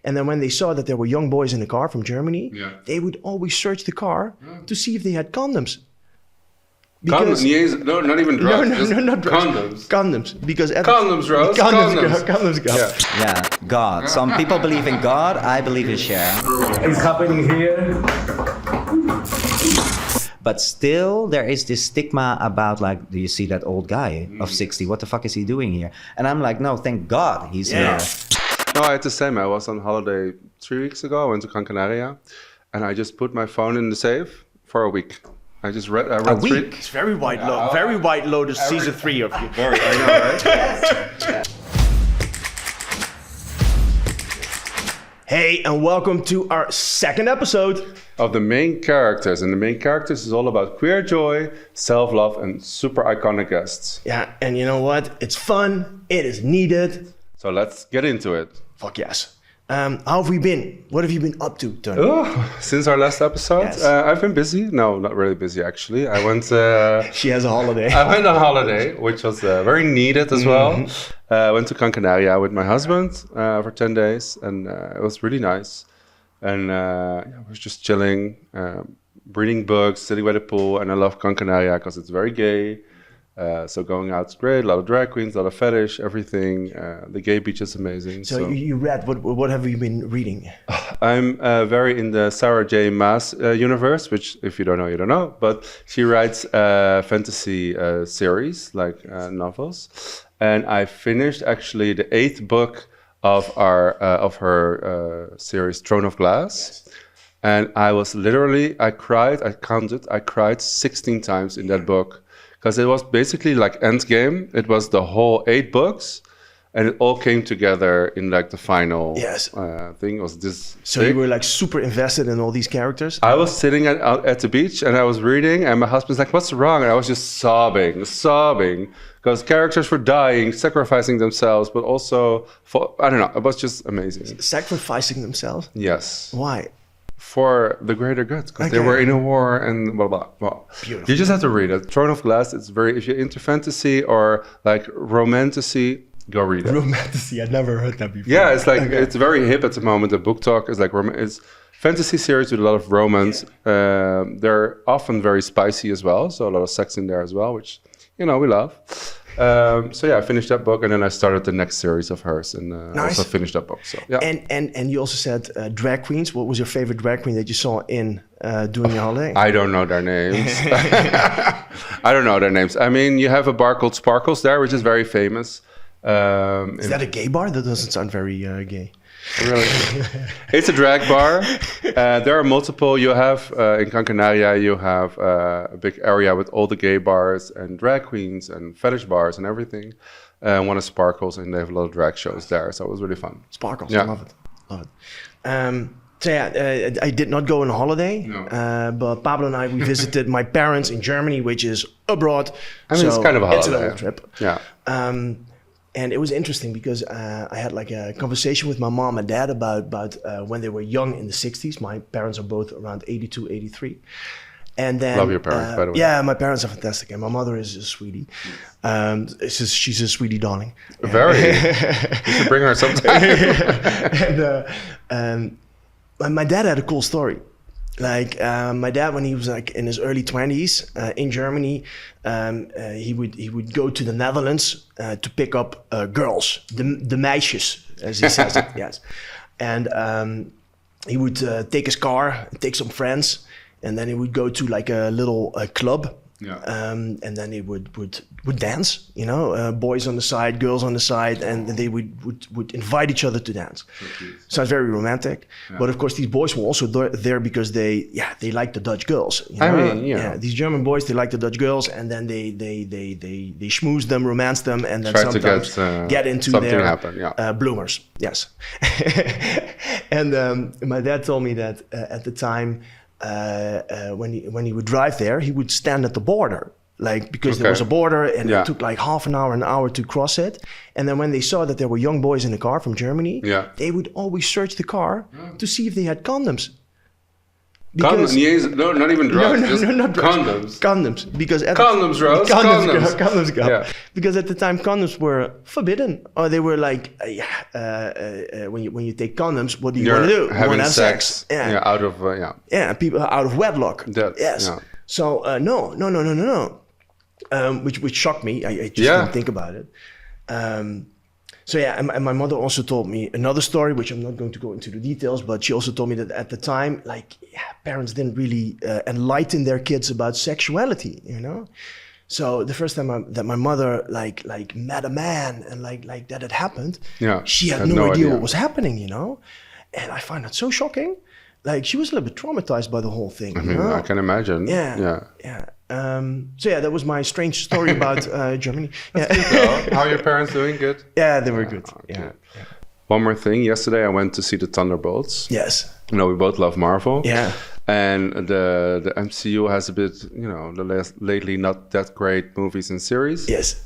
And then when they saw that there were young boys in the car from Germany, they would always search the car to see if they had condoms. Condoms? No, not even drugs. No, not drugs. Condoms. Condoms. Because Condoms, Rose. Condoms go. Yeah, God. Some people believe in God, I believe in Cher. It's happening here. But still, there is this stigma about like, do you see that old guy of 60? What the fuck is he doing here? And I'm like, no, thank God he's here. No, I had the same. I was on holiday 3 weeks ago. I went to Gran Canaria, and I just put my phone in the safe for a week. I read a week? It's very White Lotus. Very White Lotus season 3 of you. Very, I know, right? Hey, and welcome to our second episode of the main characters. And the main characters is all about queer joy, self-love, and super iconic guests. Yeah, and you know what? It's fun. It is needed. So let's get into it. Fuck yes. How have we been? What have you been up to, Tony? Since our last episode, Yes. I've been busy. No, not really busy, actually. I went... She has a holiday. I went on holiday, which was very needed as well. I went to Gran Canaria with my husband for 10 days, and it was really nice. And I was just chilling, reading books, sitting by the pool, and I love Gran Canaria because it's very gay. So going out's great, a lot of drag queens, a lot of fetish, everything. The gay beach is amazing. So you read, what have you been reading? I'm very in the Sarah J. Maas universe, which if you don't know, you don't know. But she writes fantasy series, like novels. And I finished actually the 8th book of her series, Throne of Glass. Yes. And I was literally, I cried 16 times in that book. Because it was basically like Endgame. It was the whole 8 books, and it all came together in like the final thing. It was this. So you were like super invested in all these characters? I was sitting at the beach and I was reading, and my husband's like, "What's wrong?" And I was just sobbing, because characters were dying, sacrificing themselves, but also I don't know. It was just amazing. Sacrificing themselves? Yes. Why? For the greater good, because they were in a war and blah blah blah. Beautiful. You just have to read it. Throne of Glass. It's very. If you're into fantasy or like romantasy, go read it. Romantasy. I'd never heard that before. Yeah, it's like it's very hip at the moment. The book talk is like it's fantasy series with a lot of romance. They're often very spicy as well, so a lot of sex in there as well, which we love. I finished that book, and then I started the next series of hers, and also finished that book. So yeah. And you also said drag queens. What was your favorite drag queen that you saw in during your holiday? I don't know their names. I don't know their names. I mean, you have a bar called Sparkles there, which is very famous. Is that a gay bar? That doesn't sound very gay. Really? It's a drag bar. There are multiple. You have in Gran Canaria, you have a big area with all the gay bars and drag queens and fetish bars and everything. One is Sparkles, and they have a lot of drag shows there. So it was really fun. Sparkles, I love it. I did not go on holiday, but Pablo and I, we visited my parents in Germany, which is abroad. I mean, it's kind of a holiday. It's an old trip. Yeah. And it was interesting because I had like a conversation with my mom and dad about when they were young in the 60s. My parents are both around 82, 83. And then, love your parents, by the way. Yeah, my parents are fantastic. And my mother is a sweetie. She's a Sweety Darling. Very. You should bring her sometime. And my dad had a cool story. Like my dad, when he was like in his early 20s in Germany, he would go to the Netherlands to pick up girls, the meisjes, as he says it. Yes, and he would take his car, take some friends, and then he would go to like a little club. Yeah. And then they would dance, boys on the side, girls on the side, and they would invite each other to dance. Sounds very romantic, but of course these boys were also there because they like the Dutch girls. I mean, these German boys, they like the Dutch girls, and then they schmooze them, romance them, and then sometimes get into their bloomers. Yes. And my dad told me that at the time. When he would drive there, he would stand at the border, because there was a border, and it took like half an hour to cross it. And then when they saw that there were young boys in the car from Germany, they would always search the car to see if they had condoms. Because No, not even drugs. Just not drugs. Condoms. Condoms, because Condoms, Rose. Condoms go. Yeah. Because at the time condoms were forbidden, or they were like, when you take condoms, what do you want to do? You Having want to have sex. Yeah. Out of People out of wedlock. Yes. Yeah. So no. Which shocked me. I just didn't think about it. And my mother also told me another story, which I'm not going to go into the details, but she also told me that at the time, parents didn't really enlighten their kids about sexuality, you know? So the first time that my mother met a man and that had happened, she had no idea what was happening, you know? And I find that so shocking. She was a little bit traumatized by the whole thing. I mean, I can imagine. Yeah. That was my strange story about Germany. How are your parents doing? Good? Yeah, they were good. Okay. Yeah. One more thing. Yesterday I went to see the Thunderbolts. Yes. We both love Marvel. Yeah. And the MCU has a bit, lately not that great movies and series. Yes.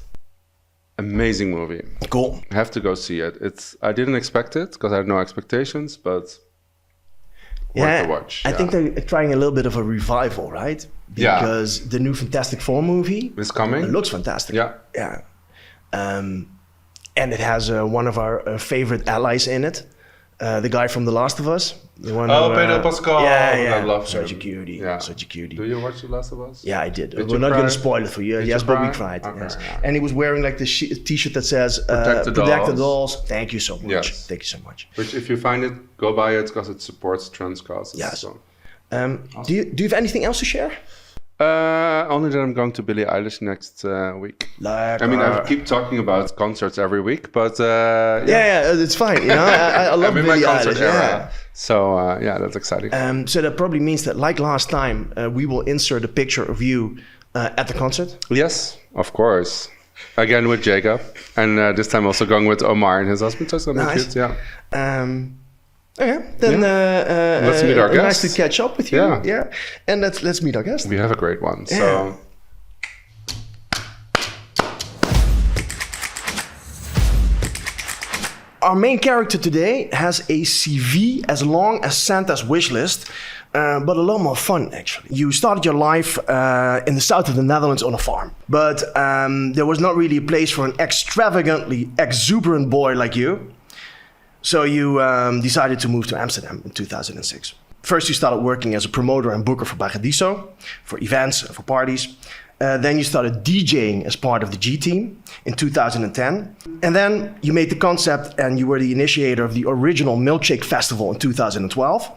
Amazing movie. Cool. I have to go see it. I didn't expect it because I had no expectations, but worth the watch. I think they're trying a little bit of a revival, right? Because the new Fantastic Four movie is coming. It looks fantastic. Yeah. And it has one of our favorite allies in it. The guy from The Last of Us. Pedro Pascal. Yeah. I love such him. a cutie. Yeah. Such a cutie. Do you watch The Last of Us? Yeah, I did. Did We're you not cry? going to spoil it for you. Did Yes, you but we cry? cried. Okay, Yes. yeah. And he was wearing the t-shirt that says Protect the dolls. Thank you so much. Yes. Thank you so much. Which, if you find it, go buy it because it supports trans causes. Yes. So. Do you have anything else to share? Only that I'm going to Billie Eilish next week. I mean, I keep talking about concerts every week, but it's fine. I love I'm in my Billie concert Eilish. era. So that's exciting. So that probably means that, like last time, we will insert a picture of you at the concert. Yes, of course. Again with Jacob, and this time also going with Omar and his husband. So it's gonna be cute. Yeah. Okay, then let's meet our guest. Nice to catch up with you. Yeah. And let's meet our guest. We have a great one. Yeah. So our main character today has a CV as long as Santa's wish list, but a lot more fun, actually. You started your life in the south of the Netherlands on a farm, but there was not really a place for an extravagantly exuberant boy like you. So you decided to move to Amsterdam in 2006. First, you started working as a promoter and booker for Paradiso, for events and for parties. Then you started DJing as part of the G Team in 2010. And then you made the concept and you were the initiator of the original Milkshake Festival in 2012.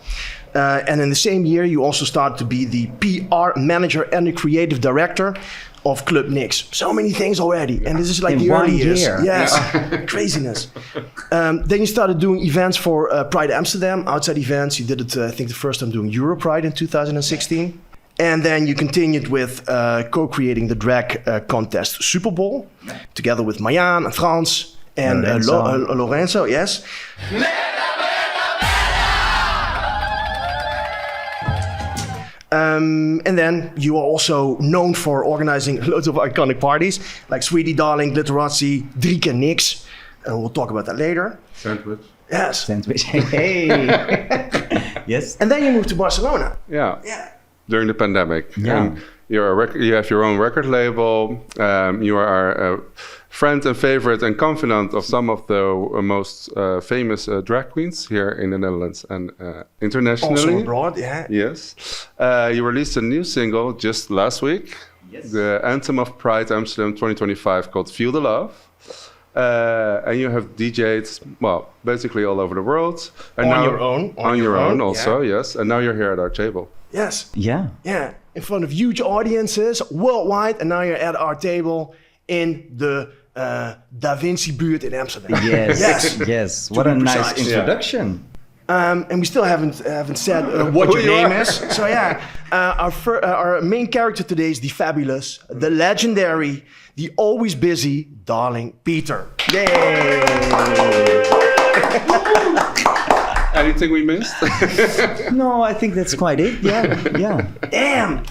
And in the same year, you also started to be the PR manager and the creative director of Club Nix. So many things already. And this is like in the early years. Year. Yes, craziness. Then you started doing events for Pride Amsterdam, outside events. You did it, I think, the first time doing Europride in 2016. And then you continued with co-creating the drag contest Super Bowl, together with Marjan and Frans and Lorenzo, yes. And then you are also known for organizing loads of iconic parties, like Sweety Darling, Glitterazzi, Driek en Nix. And we'll talk about that later. Sandwich. Yes. Sandwich. Hey. Yes. And then you moved to Barcelona. Yeah. During the pandemic. Yeah. And you have your own record label. You are a friend and favorite and confidant of some of the most famous drag queens here in the Netherlands and internationally. Also abroad, yeah. Yes. You released a new single just last week. Yes. The anthem of Pride Amsterdam 2025 called Feel the Love. And you have DJ'd, well, basically all over the world. And On now, your own. On your own also, yes. And now you're here at our table. Yes. Yeah. Yeah. In front of huge audiences worldwide. And now you're at our table in the Da Vinci buurt in Amsterdam. Yes. Yes. What be a nice precise. introduction. And we still haven't said what your name is. So yeah, our main character today is the fabulous, the legendary, the always busy, darling Peter. Yay! Anything we missed? No, I think that's quite it. Yeah. Damn,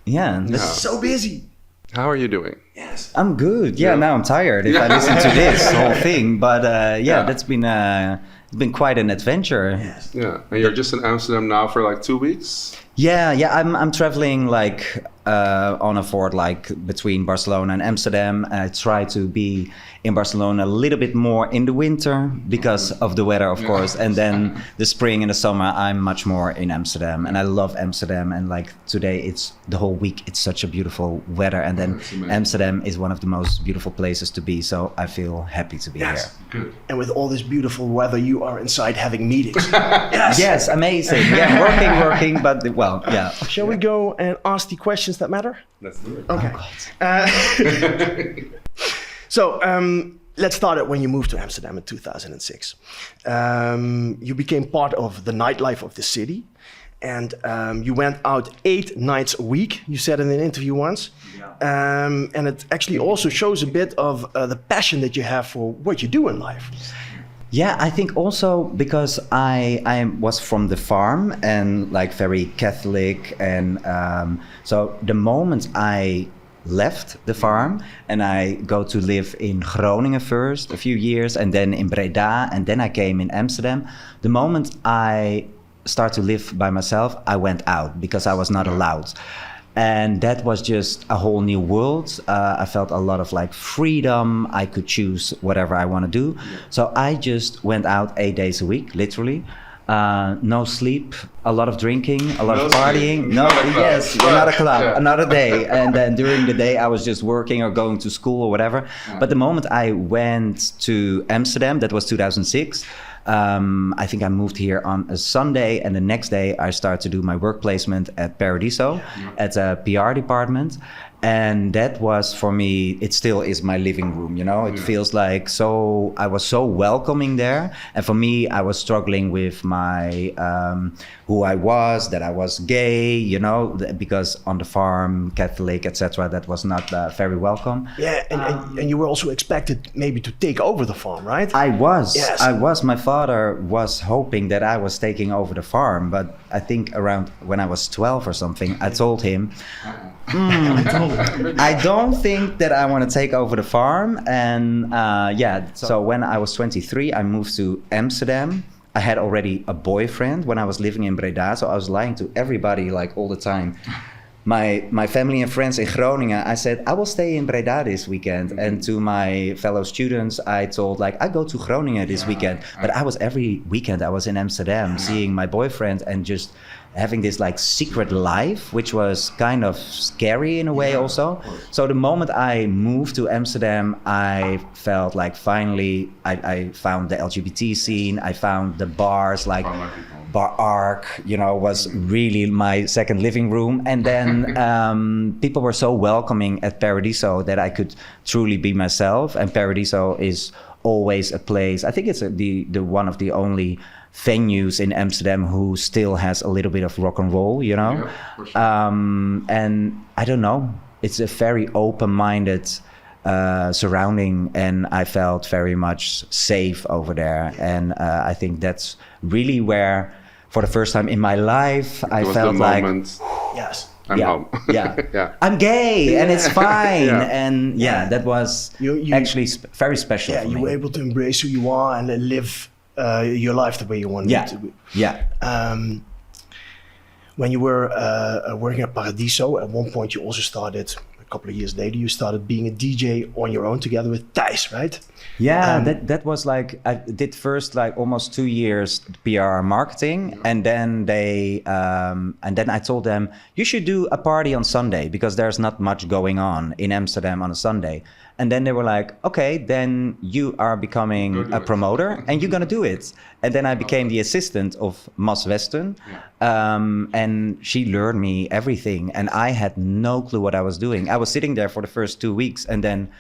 Yeah. so busy. How are you doing? Yes. I'm good. Yeah, now I'm tired if I listen to this whole thing. But that's been quite an adventure. Yes. Yeah. And you're just in Amsterdam now for like 2 weeks? Yeah. I'm traveling like on a Ford, like between Barcelona and Amsterdam. And I try to be in Barcelona a little bit more in the winter because of the weather, of course. And then the spring and the summer, I'm much more in Amsterdam. And I love Amsterdam. And like today, it's the whole week. It's such a beautiful weather. And then Amsterdam is one of the most beautiful places to be. So I feel happy to be here. Good. And with all this beautiful weather, you are inside having meetings. Yes, amazing. Yeah, working, but well, yeah. Shall we go and ask the questions that matter? Let's do it. Okay. So let's start at when you moved to Amsterdam in 2006. You became part of the nightlife of the city, and you went out 8 nights a week. You said in an interview once, and it actually also shows a bit of the passion that you have for what you do in life. Yeah, I think also because I was from the farm and like very Catholic, and so the moment I left the farm and I go to live in Groningen first a few years, and then in Breda, and then I came in Amsterdam. The moment I start to live by myself, I went out because I was not allowed. And that was just a whole new world. I felt a lot of like freedom. I could choose whatever I want to do. So I just went out 8 days a week, literally. No sleep, a lot of drinking, a lot of partying. Not a club, another day. And then during the day, I was just working or going to school or whatever. But the moment I went to Amsterdam, that was 2006. I think I moved here on a Sunday, and the next day I started to do my work placement at Paradiso at a PR department. And that was for me, it still is my living room, you know. It feels like I was so welcoming there. And for me, I was struggling with my who I was, that I was gay, you know, because on the farm, Catholic, etc., that was not very welcome. Yeah, and you were also expected maybe to take over the farm, right? I was. Yes. I was. My father was hoping that I was taking over the farm, but I think around when I was 12 or something, I told him, I don't think that I want to take over the farm. And so when I was 23, I moved to Amsterdam. I had already a boyfriend when I was living in Breda, so I was lying to everybody like all the time. My family and friends in Groningen, I said, I will stay in Breda this weekend. And to my fellow students, I told like, I go to Groningen this weekend. But I was every weekend, I was in Amsterdam seeing my boyfriend and just having this like secret life, which was kind of scary in a way also. So the moment I moved to Amsterdam, I felt like finally I found the LGBT scene. I found the bars like Bar Arc, you know, was really my second living room. And then people were so welcoming at Paradiso that I could truly be myself. And Paradiso is always a place, I think it's the one of the only venues in Amsterdam who still has a little bit of rock and roll, you know. Yeah, for sure. And I don't know, it's a very open-minded surrounding, and I felt very much safe over there. And I think that's really where, for the first time in my life, I felt like, yes, I'm home. Yeah. I'm gay and it's fine. And that was you actually very special. Yeah, for you me. were able to embrace who you are and live your life the way you wanted it to be. Yeah. When you were working at Paradiso, at one point you also started, a couple of years later, you started being a DJ on your own together with Thijs, right? Yeah, that was like, I did first like almost 2 years PR marketing, and then I told them, you should do a party on Sunday because there's not much going on in Amsterdam on a Sunday. And then they were like, okay, then you are becoming a promoter and you're gonna do it. And then I became the assistant of Mas Western, and she learned me everything. And I had no clue what I was doing. I was sitting there for the first 2 weeks and then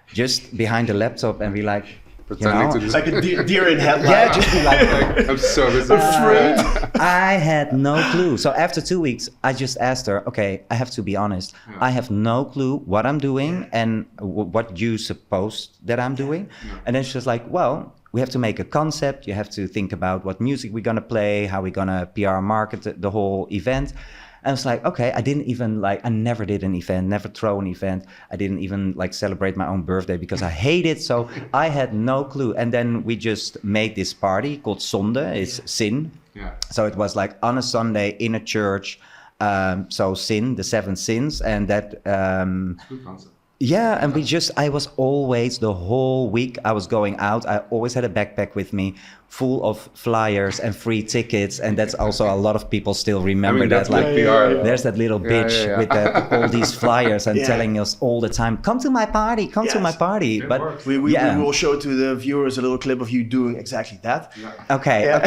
just behind the laptop and be like, pretending to just like a deer in headlights. yeah, just be like, I'm so afraid. I had no clue. So after 2 weeks, I just asked her, okay, I have to be honest. I have no clue what I'm doing and what you suppose that I'm doing. And then she was like, well, we have to make a concept. You have to think about what music we're going to play, how we're going to PR market the whole event. And I was like, okay, I never did an event, never throw an event. I didn't even like celebrate my own birthday because I hate it. So I had no clue. And then we just made this party called Zonde, it's sin. Yeah. So it was like on a Sunday in a church. So sin, the 7 sins, and that. Good concept. Yeah, and I was always, the whole week I was going out, I always had a backpack with me full of flyers and free tickets, and that's also a lot of people still remember that. That's like PR. There's that little bitch with all these flyers and telling us all the time, come to my party, come to my party. It But works. We will show to the viewers a little clip of you doing exactly that. Okay.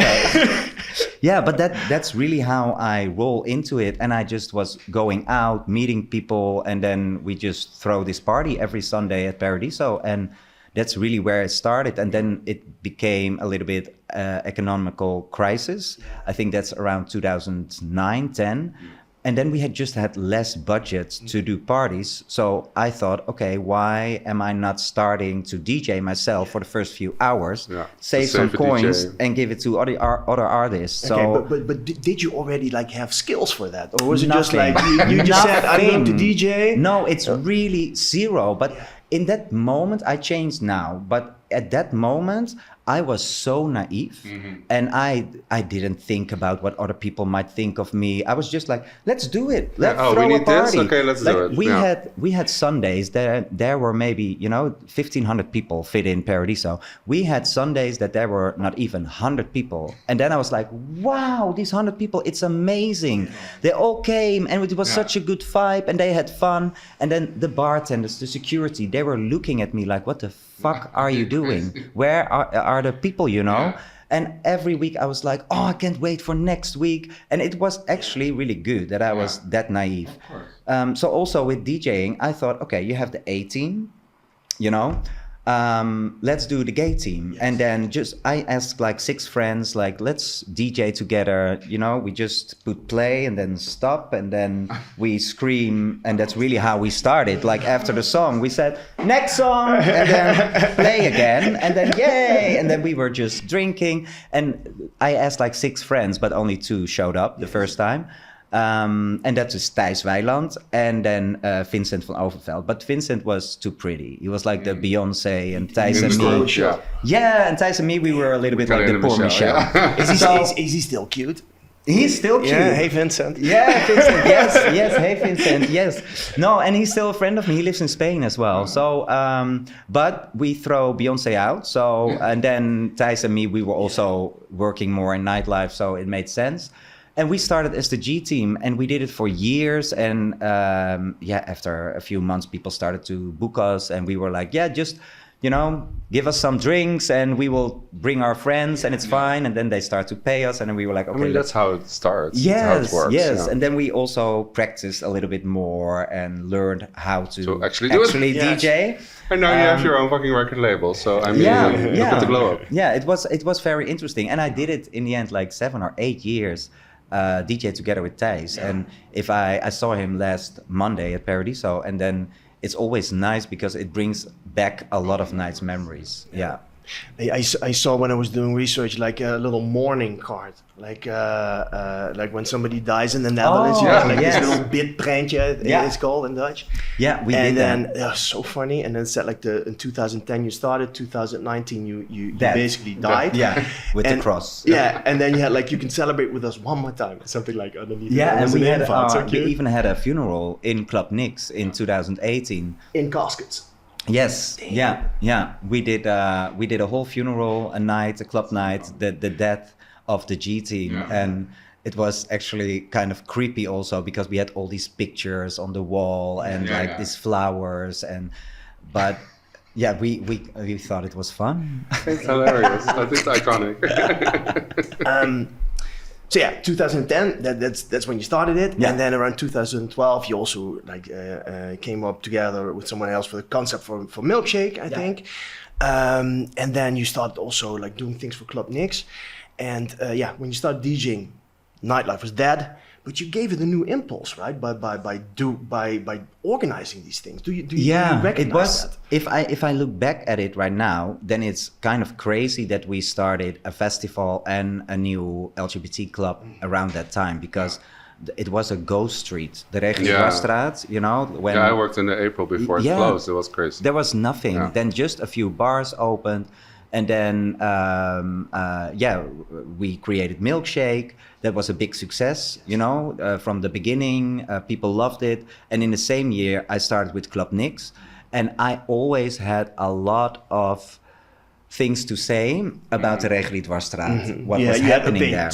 Yeah, but that's really how I roll into it. And I just was going out, meeting people, and then we just throw this party every Sunday at Paradiso. And that's really where it started. And then it became a little bit economical crisis. I think that's around 2009, 10. And then we had just had less budget to do parties. So I thought, okay, why am I not starting to DJ myself for the first few hours, save some coins and give it to other artists? Okay, So, but did you already like have skills for that? Or was it Nothing. just like, you just said, I'm going to DJ? No, it's really zero. But in that moment, I changed now. But at that moment, I was so naive, and I didn't think about what other people might think of me. I was just like, let's do it. Let's throw we a need party. this? Okay, let's do it. We had Sundays there were maybe 1,500 people fit in Paradiso. We had Sundays that there were not even 100 people, and then I was like, wow, these 100 people, it's amazing. They all came, and it was such a good vibe, and they had fun. And then the bartenders, the security, they were looking at me like, what the fuck are you doing? Where are the people, And every week I was like, oh, I can't wait for next week. And it was actually really good that I was that naive. So also with DJing, I thought, okay, you have the A team, let's do the gay team. Yes. And then I asked like 6 friends, like, let's DJ together. We just put play and then stop and then we scream. And that's really how we started. Like after the song, we said, next song, and then play again. And then yay. And then we were just drinking. And I asked like 6 friends, but only 2 showed up the first time. And that was Thijs Weiland and then Vincent van Overveld. But Vincent was too pretty. He was like the Beyonce, and Thijs and me. And Thijs and me, we were a little bit like the poor Michelle. Is he still cute? He's still cute. Yeah, hey Vincent. Yeah, Vincent. Yes, hey Vincent. Yes. No, and he's still a friend of me. He lives in Spain as well. So, but we throw Beyonce out. So, and then Thijs and me, we were also working more in nightlife, so it made sense. And we started as the G team, and we did it for years. And after a few months, people started to book us, and we were like, just, give us some drinks, and we will bring our friends, and it's fine. And then they start to pay us, and then we were like, okay. That's how it starts. Yes, that's how it works. Yes. Yeah. And then we also practiced a little bit more and learned how to actually do it. DJ. And now you have your own fucking record label, so I mean, look at the glow up. Yeah, it was very interesting, and I did it in the end like 7 or 8 years. DJ together with Thijs, and if I saw him last Monday at Paradiso, and then it's always nice because it brings back a lot of nice memories. Yeah. I saw when I was doing research like a little mourning card, like when somebody dies in the Netherlands, this little bitprintje, it's called in Dutch. Yeah, we did that. And then so funny. And then it said like in 2010 you started, 2019 you basically died. With the cross. Yeah, and then you had like, you can celebrate with us one more time, something like underneath. Yeah, and we we even had a funeral in Club Nix in 2018. In caskets. Yes. Damn. Yeah. We did a whole funeral, a night, a club night, the death of the G team, and it was actually kind of creepy also because we had all these pictures on the wall and these flowers but we thought it was fun. It's hilarious. I think it's iconic. So 2010, that's when you started it, and then around 2012 you also came up together with someone else for the concept for Milkshake, I think, and then you started also like doing things for Club Nix, and when you started DJing, nightlife was dead, but you gave it a new impulse, right? By organizing these things. Do you recognize that? If I look back at it right now, then it's kind of crazy that we started a festival and a new LGBT club around that time, because it was a ghost street, the Regenboogstraat, when I worked in April before it closed. It was crazy. There was nothing. Then just a few bars opened. And then, we created Milkshake. That was a big success, from the beginning. People loved it. And in the same year, I started with Club Nix. And I always had a lot of things to say about the Regeli Dwarsstraat. What was happening there.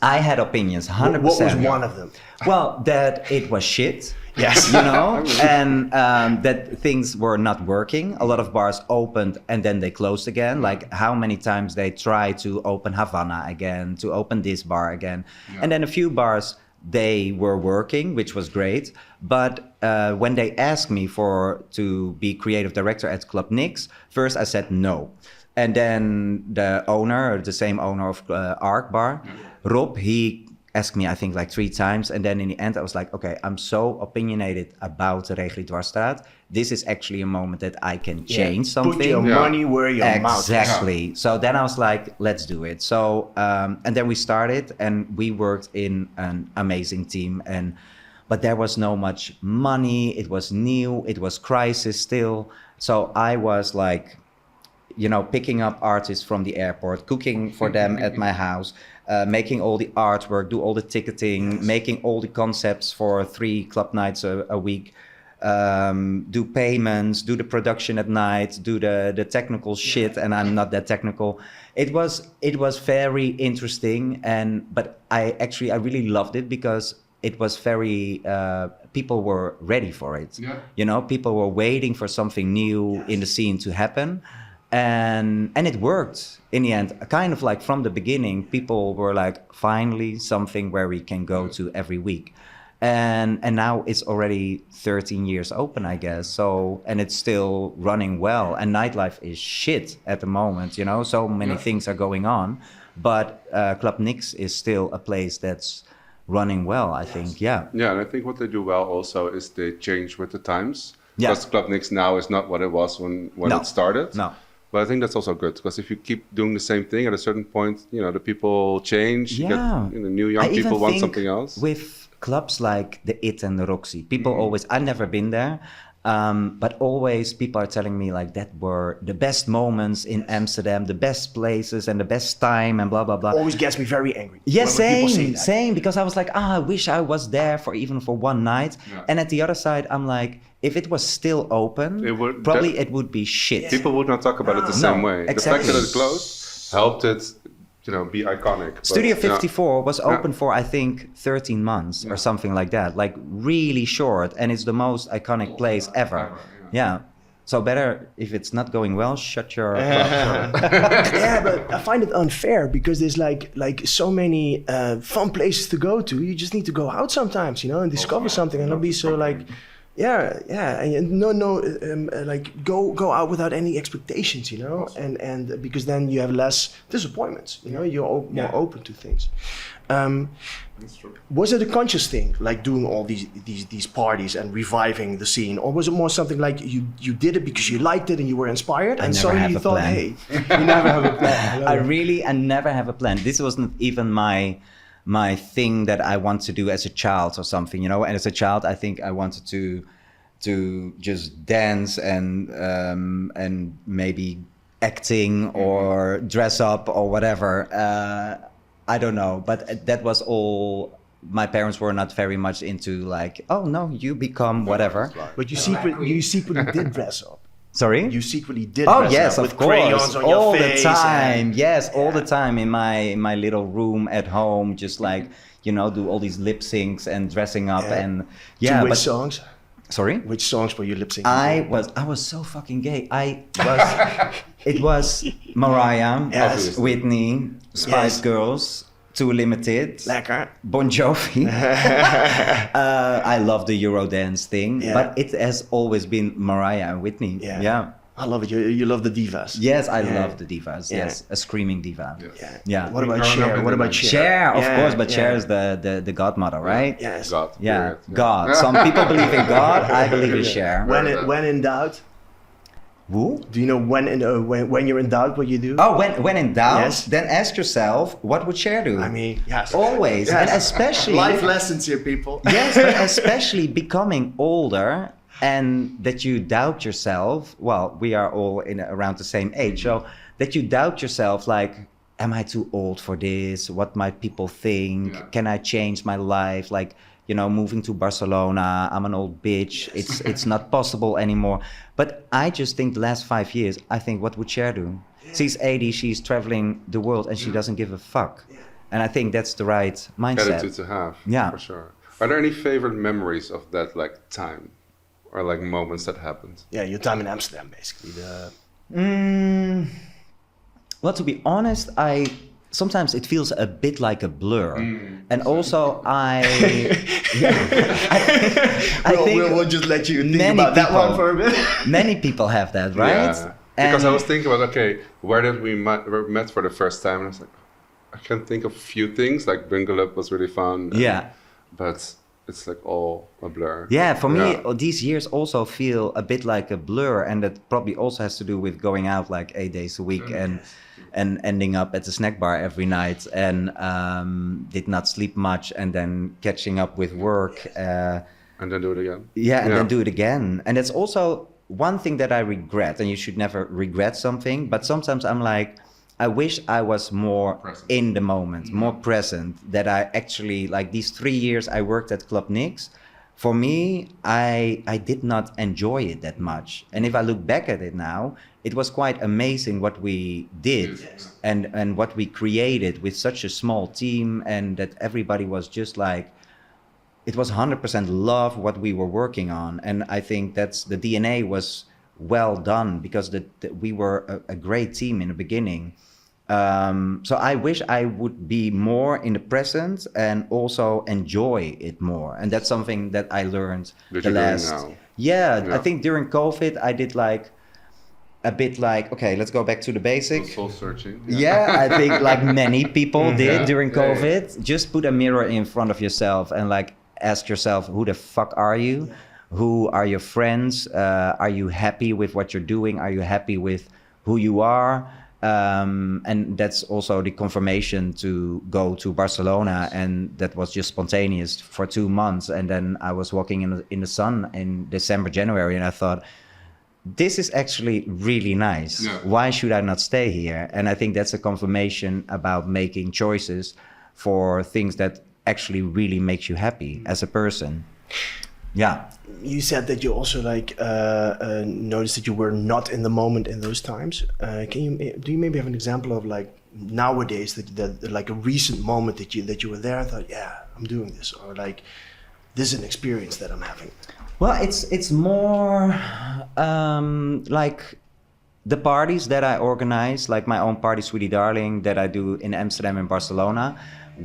I had opinions, 100%. What was one of them? Well, that it was shit. Yes. And that things were not working. A lot of bars opened and then they closed again. Like how many times they tried to open Havana again, to open this bar again. Yeah. And then a few bars, they were working, which was great. But when they asked me to be creative director at Club Nix, first I said no. And then the same owner of Arc Bar, Rob, he asked me, I think, like 3 times. And then in the end, I was like, okay, I'm so opinionated about the Regeli Dwarsstraat. This is actually a moment that I can change something. Put your money where your mouth is. Exactly. So then I was like, let's do it. So, and then we started and we worked in an amazing team. But there was no much money. It was new. It was crisis still. So I was like, picking up artists from the airport, cooking for them at my house, making all the artwork, do all the ticketing, making all the concepts for 3 club nights a week, do payments, do the production at night, do the technical shit, and I'm not that technical. It was very interesting, but I really loved it because it was very people were ready for it. Yeah. People were waiting for something new in the scene to happen. And it worked in the end, kind of like from the beginning, people were like, finally something where we can go to every week. And now it's already 13 years open, I guess. So, and it's still running well. And nightlife is shit at the moment, so many things are going on. But Club Nix is still a place that's running well, I think, Yeah, and I think what they do well also is they change with the times. Yeah. Because Club Nix now is not what it was when it started. No. But I think that's also good because if you keep doing the same thing at a certain point, the people change. Yeah. You get, new young people want something else. With clubs like the It and the Roxy, people always, I've never been there, but always people are telling me like that were the best moments in Amsterdam, the best places and the best time and blah, blah, blah. Always gets me very angry. Yeah, when people say that. Same, because I was like, I wish I was there for even for one night. Yeah. And at the other side, I'm like, if it was still open, it would be shit. People would not talk about it the same way. Exactly. The fact that it closed helped it, be iconic. Studio 54 was open for, I think, 13 months or something like that. Like really short. And it's the most iconic place ever. Yeah. So better, if it's not going well, shut your mouth. Yeah, but I find it unfair because there's like so many fun places to go to. You just need to go out sometimes, and discover something and not be so like... and like go out without any expectations, and because then you have less disappointments, you're more open to things. That's true. Was it a conscious thing, like doing all these parties and reviving the scene, or was it more something like you did it because you liked it and you were inspired, and so you thought, hey, you never have a plan? I never have a plan. This wasn't even my thing that I want to do as a child or something, And as a child, I think I wanted to just dance and maybe acting or dress up or whatever. I don't know, but that was all. My parents were not very much into like, oh no, you become whatever. But you secretly did dress up. Sorry? You secretly did dress up. Yes, with of course. Crayons on all your face the time. Yes, all the time in my little room at home, just like, do all these lip syncs and dressing up and To which songs? Sorry? Which songs were you lip syncing? I was so fucking gay. It was Mariah, Whitney, Spice Girls, Too Limited, Lekker, Bon Jovi. I love the Eurodance thing, but it has always been Mariah and Whitney. Yeah. I love it. You love the divas. Yes, I love the divas. Yes, a screaming diva. Yeah. What about Cher? What about Cher? Cher, of course, but Cher is the godmother, right? Yes. God. Yeah, God. Some people believe in God. I believe in Cher. When in doubt. Who? Do you know when you're in doubt what you do? Oh, when in doubt, then ask yourself, what would Cher do? I mean, yes. Always, yes. And especially life lessons here, people. Yes, but especially becoming older and that you doubt yourself. Well, we are all around the same age, so that you doubt yourself, like, am I too old for this? What might people think? Yeah. Can I change my life? Like, moving to Barcelona, I'm an old bitch. It's not possible anymore. But I just think the last 5 years, I think, what would Cher do? She's 80, she's traveling the world, and she doesn't give a fuck. And I think that's the right mindset. Attitude to have. Yeah. For sure. Are there any favorite memories of that like time, or like moments that happened? Yeah, your time in Amsterdam, basically. Well, to be honest, sometimes it feels a bit like a blur, and also I think we'll just let you think many about that one people- for a bit. many people have that, right? Yeah. Because I And- was thinking about, okay, where did we met for the first time? And I was like, I can think of a few things, like Bungalub was really fun. Yeah. But it's like all a blur. Yeah, for me, Yeah. these years also feel a bit like a blur, and that probably also has to do with going out like 8 days a week and ending up at the snack bar every night, and did not sleep much, and then catching up with work. And then do it again. Yeah, and then do it again. And it's also one thing that I regret, and you should never regret something, but sometimes I'm like, I wish I was more Present. in the moment, more present, that I actually, like these 3 years I worked at Club Nix, for me, I did not enjoy it that much. And if I look back at it now, it was quite amazing what we did and what we created with such a small team, and that everybody was just like, it was 100% love what we were working on. And I think that's the DNA was well done, because we were a great team in the beginning. So I wish I would be more in the present and also enjoy it more. And that's something that I learned That the you're doing last. now. Yeah, I think during COVID I did like a bit like, okay, let's go back to the basic. Soul searching. Yeah, I think like many people did Yeah. during Yeah, yeah. COVID. Just put a mirror in front of yourself and like ask yourself, who the fuck are you? Who are your friends? Are you happy with what you're doing? Are you happy with who you are? And that's also the confirmation to go to Barcelona, and that was just spontaneous for 2 months. And then I was walking in the sun in December, January, and I thought, this is actually really nice. Yeah. Why should I not stay here? And I think that's a confirmation about making choices for things that actually really makes you happy as a person. Yeah. You said that you also noticed that you were not in the moment in those times. Do you maybe have an example of like nowadays that like a recent moment that you were there and thought, yeah, I'm doing this, or like this is an experience that I'm having? Well, it's more like the parties that I organize, like my own party, Sweety Darling, that I do in Amsterdam and Barcelona.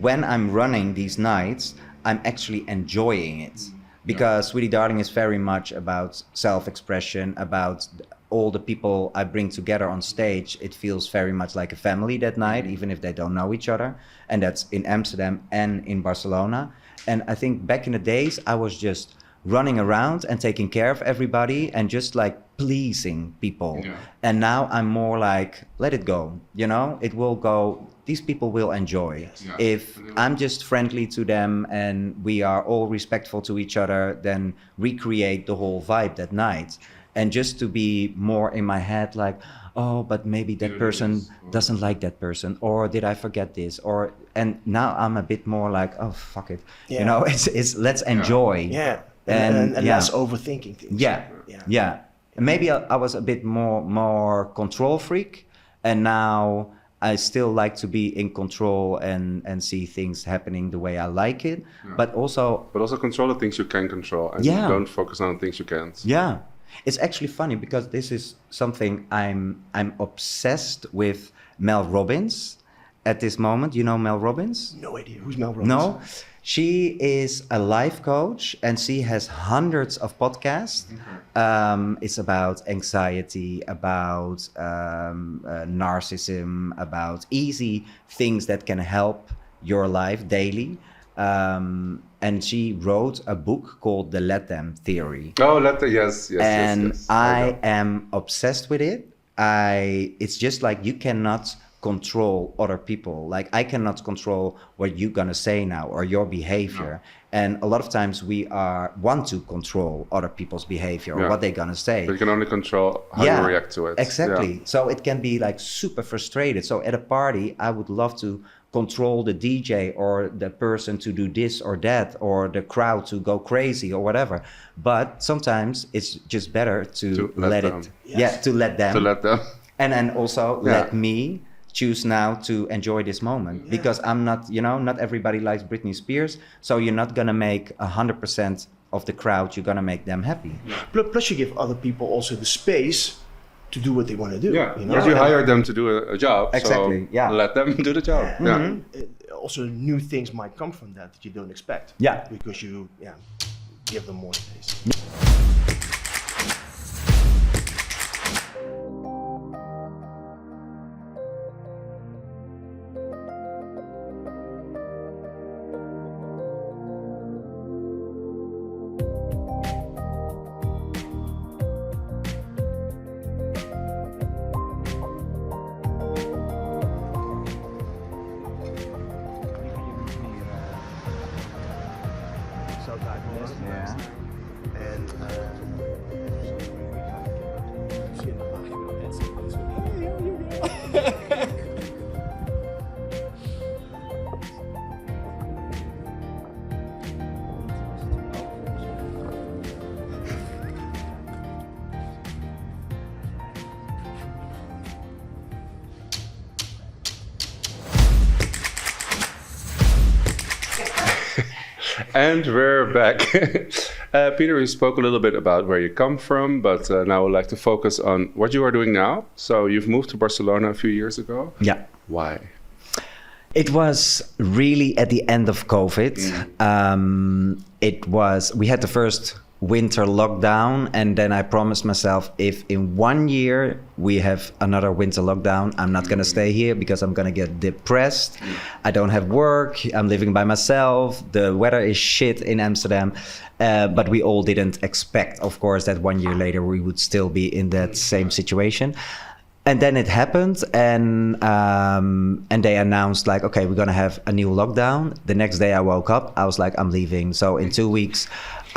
When I'm running these nights, I'm actually enjoying it. Because Sweety Darling is very much about self-expression, about all the people I bring together on stage. It feels very much like a family that night, even if they don't know each other. And that's in Amsterdam and in Barcelona. And I think back in the days, I was just running around and taking care of everybody and just like pleasing people. Yeah. And now I'm more like, let it go, it will go. These people will enjoy. Yeah. If I'm just friendly to them and we are all respectful to each other, then recreate the whole vibe that night. And just to be more in my head, like, oh, but maybe that person doesn't like that person, or did I forget this? And now I'm a bit more like, oh, fuck it. Yeah. It's let's enjoy. Yeah, And yeah. less overthinking things. Yeah. And maybe I was a bit more control freak, and now I still like to be in control and see things happening the way I like it. Yeah. But also, control the things you can control, and Yeah. don't focus on the things you can't. yeah, it's actually funny because this is something I'm obsessed with Mel Robbins at this moment. You know Mel Robbins? No idea. Who's Mel Robbins? No, she is a life coach and she has hundreds of podcasts. It's about anxiety, about narcissism, about easy things that can help your life daily. And she wrote a book called The Let Them Theory. Oh, yes. And yes. I am obsessed with it. It's just like you cannot control other people. Like I cannot control what you're gonna say now or your behavior. And a lot of times we want to control other people's behavior or what they're gonna say. But you can only control how you react to it. Exactly. Yeah. So it can be like super frustrated. So at a party, I would love to control the DJ or the person to do this or that or the crowd to go crazy or whatever. But sometimes it's just better to let them. it. Yes. Yeah, to let them. To let them. And then also let me choose now to enjoy this moment because I'm not, not everybody likes Britney Spears. So you're not going to make 100% of the crowd. You're going to make them happy. Plus you give other people also the space to do what they want to do. Yeah, because you hire them to do a job. Exactly, so let them do the job. Also new things might come from that you don't expect. Yeah. Because you give them more space. And we're back. Peter, you spoke a little bit about where you come from, but now I would like to focus on what you are doing now. So you've moved to Barcelona a few years ago. Yeah. Why? It was really at the end of COVID. We had the first winter lockdown, and then I promised myself, if in 1 year we have another winter lockdown, I'm not gonna stay here because I'm gonna get depressed. I don't have work, I'm living by myself, the weather is shit in Amsterdam. But we all didn't expect, of course, that 1 year later we would still be in that same situation. And then it happened, and they announced like, okay, we're gonna have a new lockdown. The next day I woke up, I was like, I'm leaving. So in 2 weeks,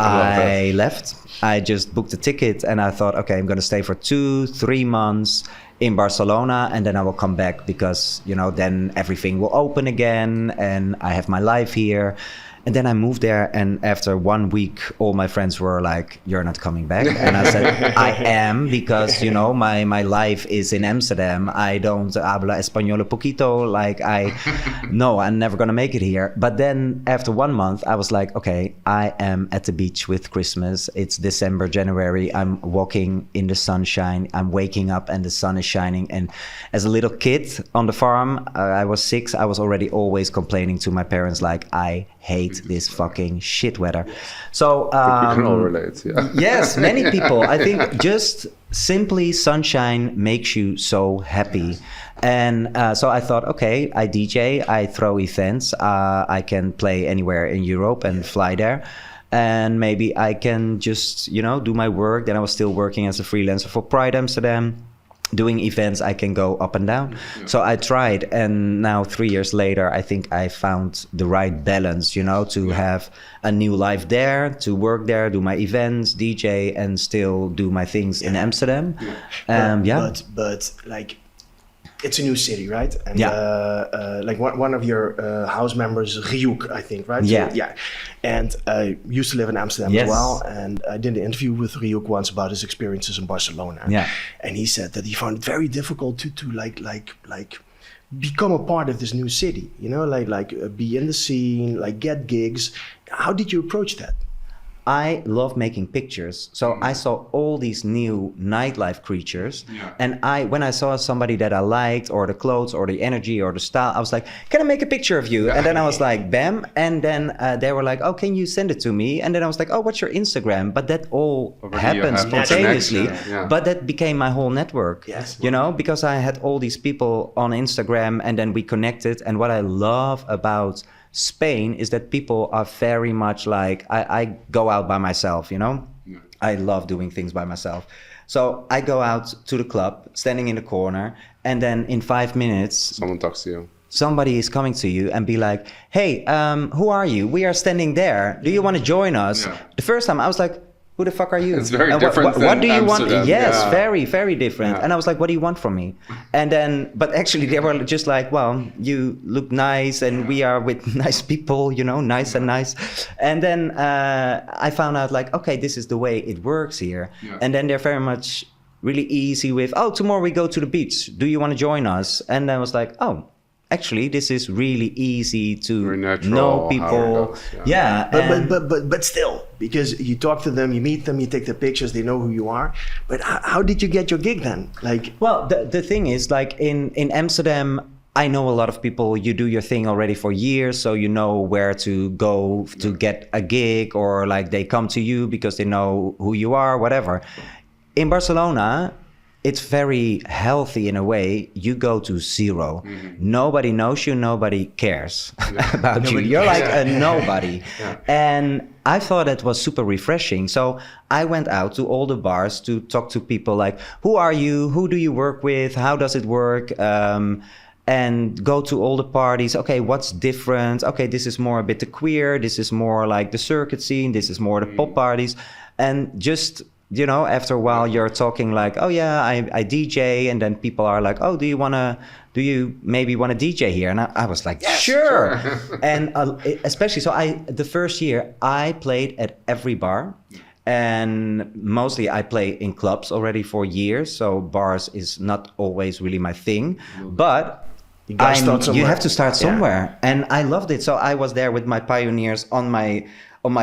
I left. I just booked a ticket, and I thought, okay, I'm gonna stay for 2-3 months in Barcelona, and then I will come back because then everything will open again, and I have my life here. And then I moved there, and after 1 week, all my friends were like, "You're not coming back." And I said, "I am, because my life is in Amsterdam. I don't habla español poquito. Like no, I'm never gonna make it here." But then after 1 month, I was like, "Okay, I am at the beach with Christmas. It's December, January. I'm walking in the sunshine. I'm waking up, and the sun is shining." And as a little kid on the farm, I was 6. I was already always complaining to my parents, like, I hate this fucking shit weather. So we can all relate. Yeah. Yes, many people. I think just simply sunshine makes you so happy. And so I thought, okay, I DJ, I throw events, I can play anywhere in Europe and fly there. And maybe I can just, do my work. Then I was still working as a freelancer for Pride Amsterdam. Doing events, I can go up and down. Yeah. So I tried, and now 3 years later, I think I found the right balance, to have a new life there, to work there, do my events, DJ, and still do my things in Amsterdam. But like, it's a new city, right? And like one of your house members, Ryuk, I think, right? Yeah. So, yeah. And I used to live in Amsterdam as well. And I did an interview with Ryuk once about his experiences in Barcelona. Yeah. And he said that he found it very difficult to like become a part of this new city, be in the scene, like get gigs. How did you approach that? I love making pictures. So I saw all these new nightlife creatures. Yeah. And when I saw somebody that I liked, or the clothes or the energy or the style, I was like, can I make a picture of you? Yeah. And then I was like, bam. And then they were like, oh, can you send it to me? And then I was like, oh, what's your Instagram? But that all happened spontaneously. Yeah. But that became my whole network, because I had all these people on Instagram, and then we connected. And what I love about Spain is that people are very much like, I go out by myself, I love doing things by myself. So I go out to the club, standing in the corner, and then in 5 minutes, Someone talks to you. somebody is coming to you and be like, hey, who are you? We are standing there. Do you want to join us? Yeah. The first time I was like, who the fuck are you? It's very And different what than do you want? Amsterdam. Yes, Yeah. very, very different. Yeah. And I was like, what do you want from me? And then, but actually they were just like, well, you look nice and we are with nice people, you know, nice and nice. And then I found out like, okay, this is the way it works here. Yeah. And then they're very much really easy with, oh, tomorrow we go to the beach. Do you want to join us? And I was like, oh, actually, this is really easy to Very natural, know how people. it goes, yeah. and- But still, because you talk to them, you meet them, you take the pictures, they know who you are. But how did you get your gig then? Like, well, the thing is, like in Amsterdam, I know a lot of people. You do your thing already for years, so you know where to go to get a gig, or like they come to you because they know who you are, whatever. In Barcelona, it's very healthy in a way. You go to zero. Nobody knows you. Nobody cares about you. You're like a nobody. And I thought it was super refreshing. So I went out to all the bars to talk to people like, who are you? Who do you work with? How does it work? And go to all the parties. Okay, what's different? Okay, this is more a bit the queer. This is more like the circuit scene. This is more the pop parties. And just, you know, after a while you're talking like, oh yeah, I DJ, and then people are like, oh, do you maybe want to DJ here? And I was like, yes, sure. And especially, so the first year I played at every bar, and mostly I play in clubs already for years. So bars is not always really my thing, but you gotta start somewhere. you have to start somewhere. And I loved it. So I was there with my pioneers on my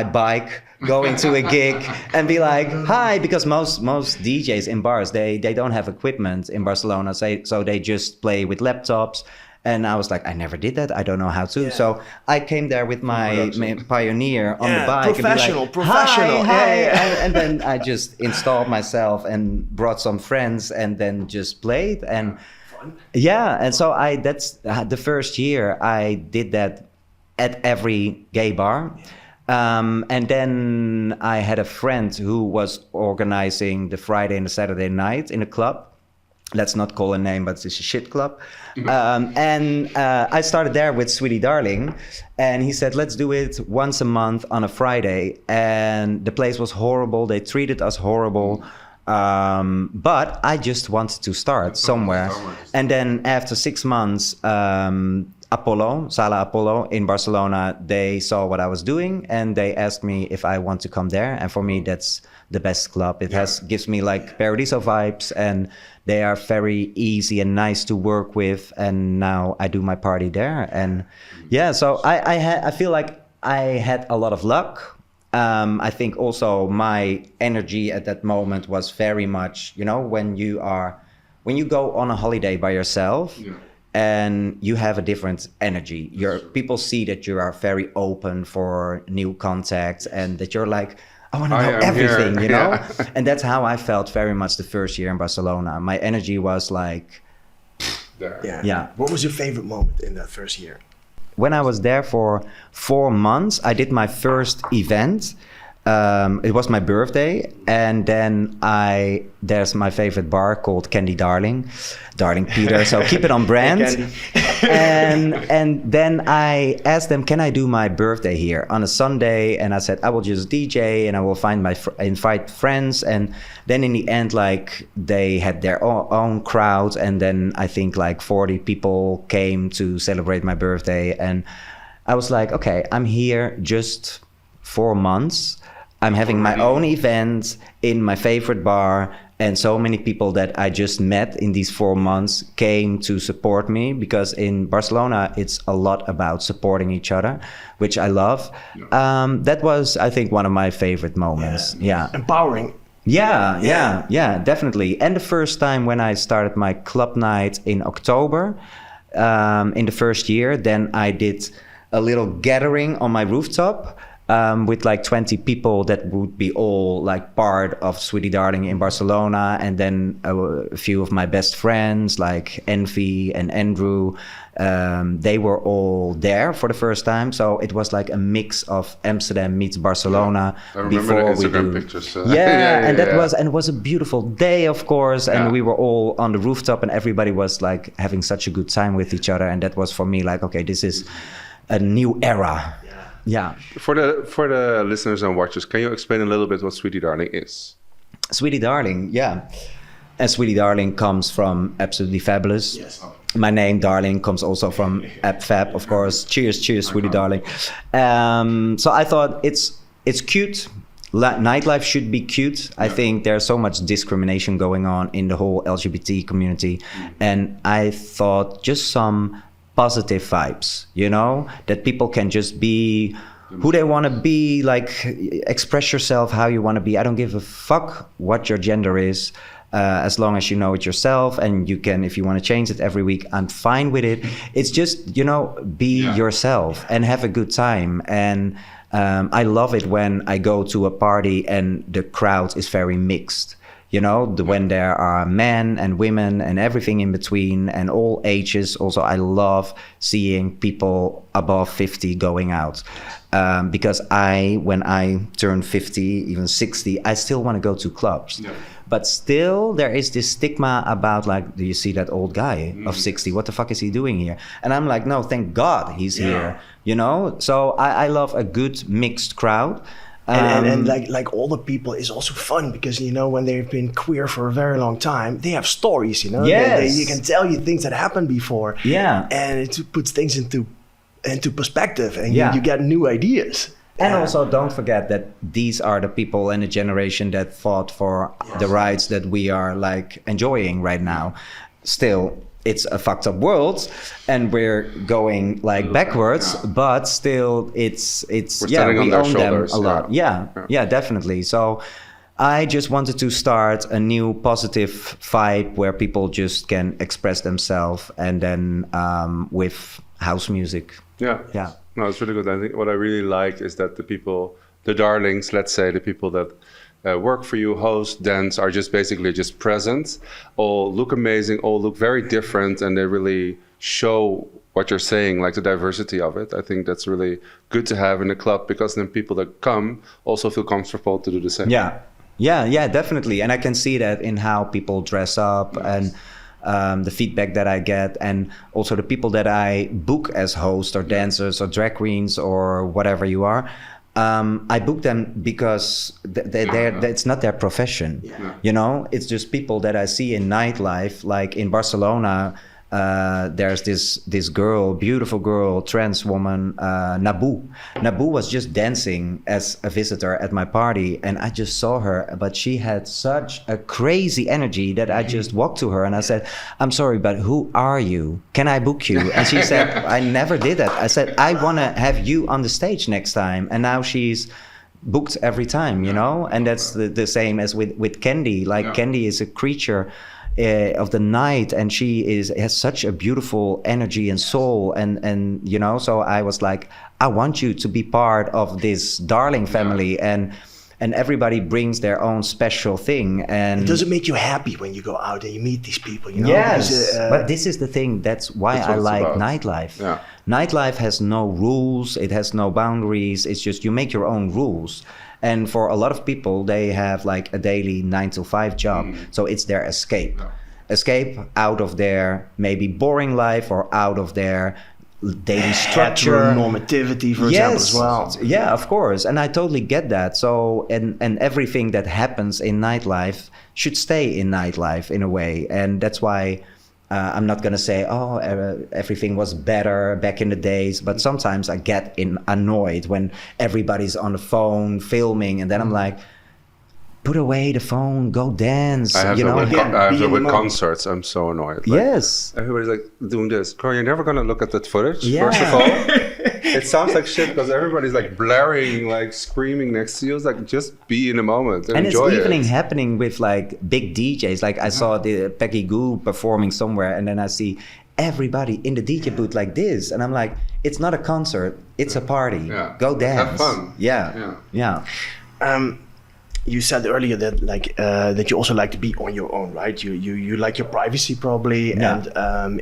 bike, going to a gig and be like, hi, because most DJs in bars, they don't have equipment in Barcelona, so they just play with laptops. And I was like, I never did that. I don't know how to. Yeah. So I came there with my pioneer on the bike. Professional, and be like, professional. Hi. Yeah. And then I just installed myself and brought some friends and then just played. And yeah, and so that's the first year I did that at every gay bar. And then I had a friend who was organizing the Friday and the Saturday night in a club. Let's not call a name, but it's a shit club. And I started there with Sweety Darling. And he said, let's do it once a month on a Friday. And the place was horrible. They treated us horrible. But I just wanted to start somewhere. And then after 6 months, Sala Apollo in Barcelona, they saw what I was doing and they asked me if I want to come there. And for me, that's the best club. It gives me like Paradiso vibes, and they are very easy and nice to work with. And now I do my party there. And yeah, so I feel like I had a lot of luck. I think also my energy at that moment was very much, you know, when you go on a holiday by yourself, and you have a different energy. People see that you are very open for new contacts, and that you're like, I want to know everything, you know? Yeah. And that's how I felt very much the first year in Barcelona. My energy was like, yeah. What was your favorite moment in that first year? When I was there for 4 months, I did my first event. It was my birthday, and then there's my favorite bar called Darling Peter, so keep it on brand. And then I asked them, can I do my birthday here on a Sunday? And I said, I will just DJ and I will invite friends. And then in the end, like, they had their own crowd, and then I think like 40 people came to celebrate my birthday. And I was like, okay, I'm here just 4 months. I'm having my own event in my favorite bar, and so many people that I just met in these 4 months came to support me, because in Barcelona it's a lot about supporting each other, which I love. That was, I think, one of my favorite moments. Yeah. Empowering. Yeah, definitely. And the first time when I started my club night in October, in the first year, then I did a little gathering on my rooftop. with like 20 people that would be all like part of Sweety Darling in Barcelona, and then a few of my best friends like Envy and Andrew. They were all there for the first time, so it was like a mix of Amsterdam meets Barcelona. I remember the Instagram pictures. And it was a beautiful day, of course, and we were all on the rooftop, and everybody was like having such a good time with each other, and that was for me like, okay, this is a new era. Yeah. For the listeners and watchers, can you explain a little bit what Sweety Darling is? Sweety Darling, yeah. And Sweety Darling comes from Absolutely Fabulous. Yes. My name, Darling, comes also from Fab, of course. Cheers, Sweety Darling. So I thought it's cute. Nightlife should be cute. I think there's so much discrimination going on in the whole LGBT community. And I thought just some positive vibes, you know, that people can just be who they want to be, like express yourself how you want to be. I don't give a fuck what your gender is, as long as you know it yourself, and you can, if you want to change it every week, I'm fine with it. It's just, you know, be yourself and have a good time. And I love it when I go to a party and the crowd is very mixed. You know, when there are men and women and everything in between and all ages. Also, I love seeing people above 50 going out. Because when I turn 50, even 60, I still want to go to clubs. Yeah. But still, there is this stigma about like, do you see that old guy of 60? What the fuck is he doing here? And I'm like, no, thank God he's here. You know, so I love a good mixed crowd. And like all the people is also fun because, you know, when they've been queer for a very long time, they have stories, you know. Yes. You can tell you things that happened before. Yeah. And it puts things into perspective, and you get new ideas. And also don't forget that these are the people in a generation that fought for the rights that we are like enjoying right now. Still, it's a fucked up world and we're going like backwards, but still it's we own them a lot. Yeah, definitely. So I just wanted to start a new positive vibe where people just can express themselves, and then with house music. Yeah. No, it's really good. I think what I really like is that the people, the darlings, let's say, the people that work for you, host, dance, are just basically just present, all look amazing, all look very different, and they really show what you're saying, like the diversity of it. I think that's really good to have in a club, because then people that come also feel comfortable to do the same. Yeah, definitely. And I can see that in how people dress up and the feedback that I get, and also the people that I book as hosts or dancers or drag queens or whatever you are. I book them because it's not their profession. You know, it's just people that I see in nightlife. Like in Barcelona, there's this girl, beautiful girl, trans woman, Nabu. Nabu was just dancing as a visitor at my party, and I just saw her, but she had such a crazy energy that I just walked to her and I said, I'm sorry, but who are you? Can I book you? And she said, I never did that. I said, I want to have you on the stage next time. And now she's booked every time, you know? And that's the same as with Candy. Like Candy is a creature of the night, and she has such a beautiful energy and soul, and you know, so I was like, I want you to be part of this Darling family, and everybody brings their own special thing. And does it make you happy when you go out and you meet these people, you know? Yes, but this is the thing, that's why I like nightlife. Nightlife has no rules, it has no boundaries, it's just you make your own rules. And for a lot of people, they have like a daily 9-to-5 job. So it's their escape. Escape out of their maybe boring life, or out of their daily structure. Normativity, for example, as well. Yeah, of course. And I totally get that. So, and everything that happens in nightlife should stay in nightlife in a way. And that's why I'm not going to say, everything was better back in the days, but sometimes I get annoyed when everybody's on the phone filming, and then I'm like, put away the phone, go dance. I have that with concerts. I'm so annoyed. Like, yes. Everybody's like doing this. Girl, you're never going to look at that footage, first of all. It sounds like shit because everybody's like blaring, like screaming next to you. It's like, just be in the moment and enjoy it. And it's even happening with like big DJs. Like I saw the Peggy Goo performing somewhere, and then I see everybody in the DJ booth like this, and I'm like, it's not a concert, it's a party. Yeah. Go dance. Have fun. Yeah. You said earlier that that you also like to be on your own, right? You like your privacy probably, and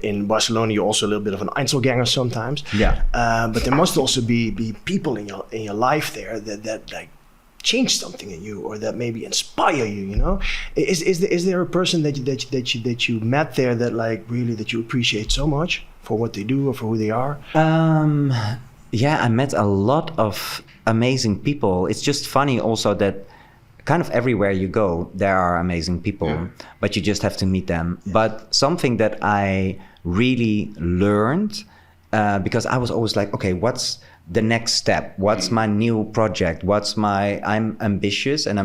in Barcelona you're also a little bit of an Einzelgänger sometimes. Yeah. But there must also be people in your life there that like change something in you, or that maybe inspire you. You know, is there a person that you met there that like really that you appreciate so much for what they do or for who they are? Yeah, I met a lot of amazing people. It's just funny also that kind of everywhere you go, there are amazing people, but you just have to meet them. But something that I really learned, because I was always like, okay, what's the next step? What's my new project? I'm ambitious, and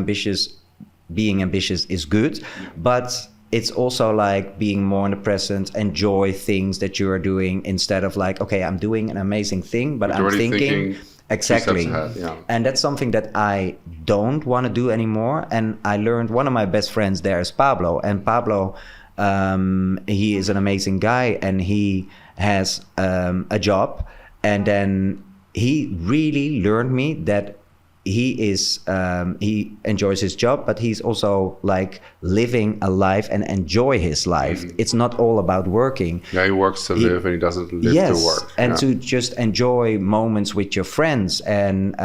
being ambitious is good, but it's also like being more in the present, enjoy things that you are doing, instead of like, okay, I'm doing an amazing thing, but I'm thinking exactly. And that's something that I don't want to do anymore. And I learned, one of my best friends there is Pablo, and Pablo, he is an amazing guy, and he has a job, and then he really learned me that he enjoys his job, but he's also like living a life and enjoy his life. It's not all about working. Yeah, he works to live, and he doesn't live to work. And to just enjoy moments with your friends, and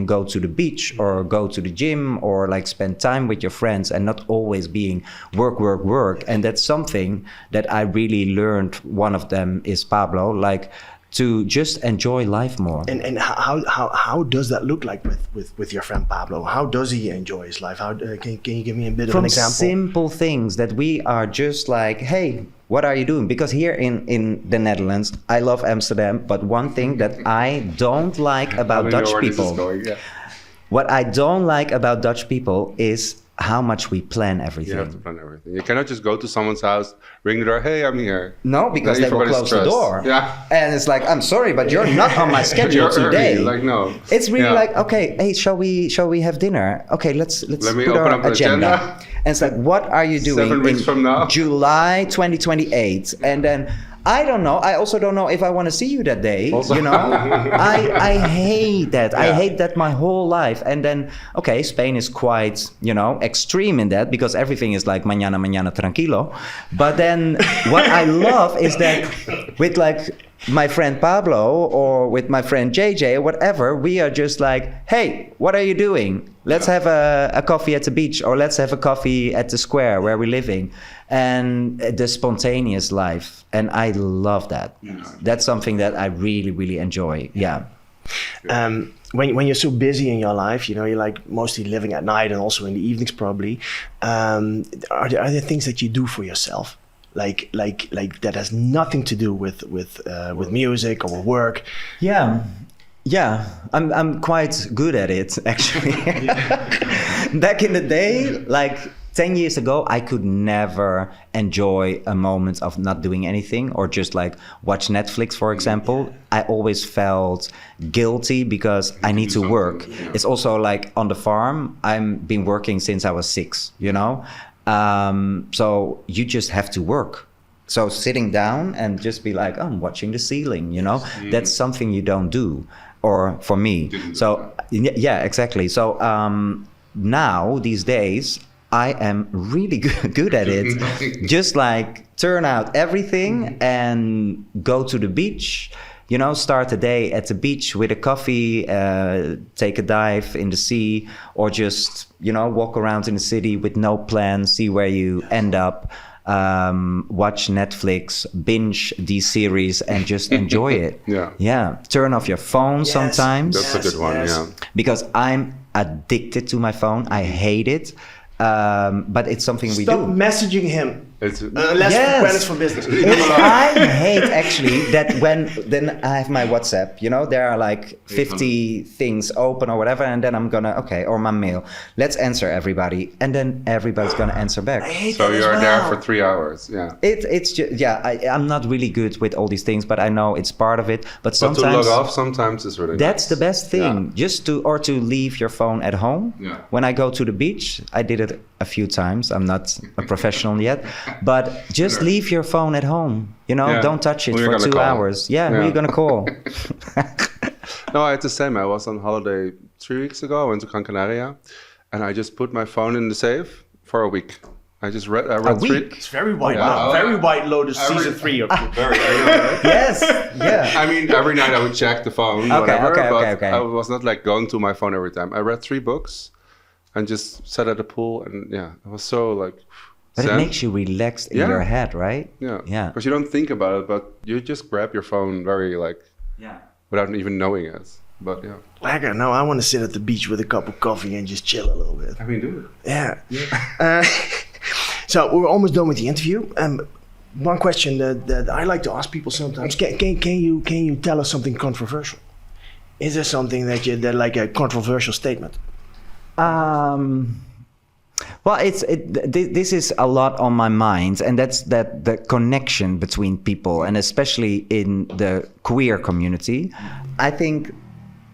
go to the beach or go to the gym, or like spend time with your friends, and not always being work. And that's something that I really learned. One of them is Pablo, like to just enjoy life more. And how does that look like with your friend Pablo? How does he enjoy his life? How can you give me a bit of an example? From simple things that we are just like, hey, what are you doing? Because here in the Netherlands, I love Amsterdam, but one thing that I don't like about Dutch people, what I don't like about Dutch people is how much we plan everything. You have to plan everything. You cannot just go to someone's house, ring the door, hey, I'm here. No, because they will close the door. Yeah. And it's like, I'm sorry, but you're not on my schedule today. Early. Like, no. It's really like, okay, hey, shall we have dinner? Okay, let's Let me put open our up an agenda. And it's like, what are you doing 7 weeks from now? July 2028? And then I don't know. I also don't know if I want to see you that day. Also. You know, I hate that. I hate that my whole life. And then, okay, Spain is quite, extreme in that, because everything is like mañana, mañana, tranquilo. But then what I love is that with like my friend Pablo or with my friend JJ or whatever, we are just like, hey, what are you doing? Let's have a coffee at the beach, or let's have a coffee at the square where we're living. And the spontaneous life. And I love that. That's something that I really, really enjoy. Yeah. When you're so busy in your life, you're like mostly living at night and also in the evenings probably. Are there things that you do for yourself? Like that has nothing to do with music or work? Yeah, I'm quite good at it, actually. Back in the day, like 10 years ago, I could never enjoy a moment of not doing anything, or just like watch Netflix, for example. I always felt guilty because I need to work. It's also like on the farm, I've been working since I was 6, so you just have to work. So sitting down and just be like, I'm watching the ceiling, that's something you don't do. Or for me. So yeah, exactly. So now these days, I am really good at it. Just like turn out everything and go to the beach, start the day at the beach with a coffee, take a dive in the sea, or just, walk around in the city with no plan, see where you end up, watch Netflix, binge these series and just enjoy it. Yeah. Turn off your phone sometimes. That's a good one, yeah. Because I'm addicted to my phone. I hate it. But it's something we do. Stop messaging him. When it's for business. I hate actually that when then I have my WhatsApp, there are like 50 things open or whatever, and then I'm gonna, or my mail, let's answer everybody, and then everybody's gonna answer back. So you're there for 3 hours, It's just, I'm not really good with all these things, but I know it's part of it. But sometimes to log off sometimes is really that's nice. The best thing, just to leave your phone at home. When I go to the beach, I did it a few times. I'm not a professional yet, but just leave your phone at home. You know, don't touch it for 2 hours. Who are you gonna call? No, I had the same. I was on holiday 3 weeks ago. I went to Gran Canaria, and I just put my phone in the safe for a week. I read a three. week? It's very white. Very White Lotus season 3 of you. Very, right? Yes, yeah. I mean, every night I would check the phone, Okay. but I was not like going to my phone every time. I read 3 books and just sat at the pool, and it was so like. But zen. it makes you relaxed in your head, right? Yeah. Because you don't think about it, but you just grab your phone very without even knowing it. But Lekker. Now I want to sit at the beach with a cup of coffee and just chill a little bit. I mean, do it. Yeah. So we're almost done with the interview. One question that I like to ask people sometimes: Can you tell us something controversial? Is there something that like a controversial statement? Well, this is a lot on my mind, and that's the connection between people, and especially in the queer community. I think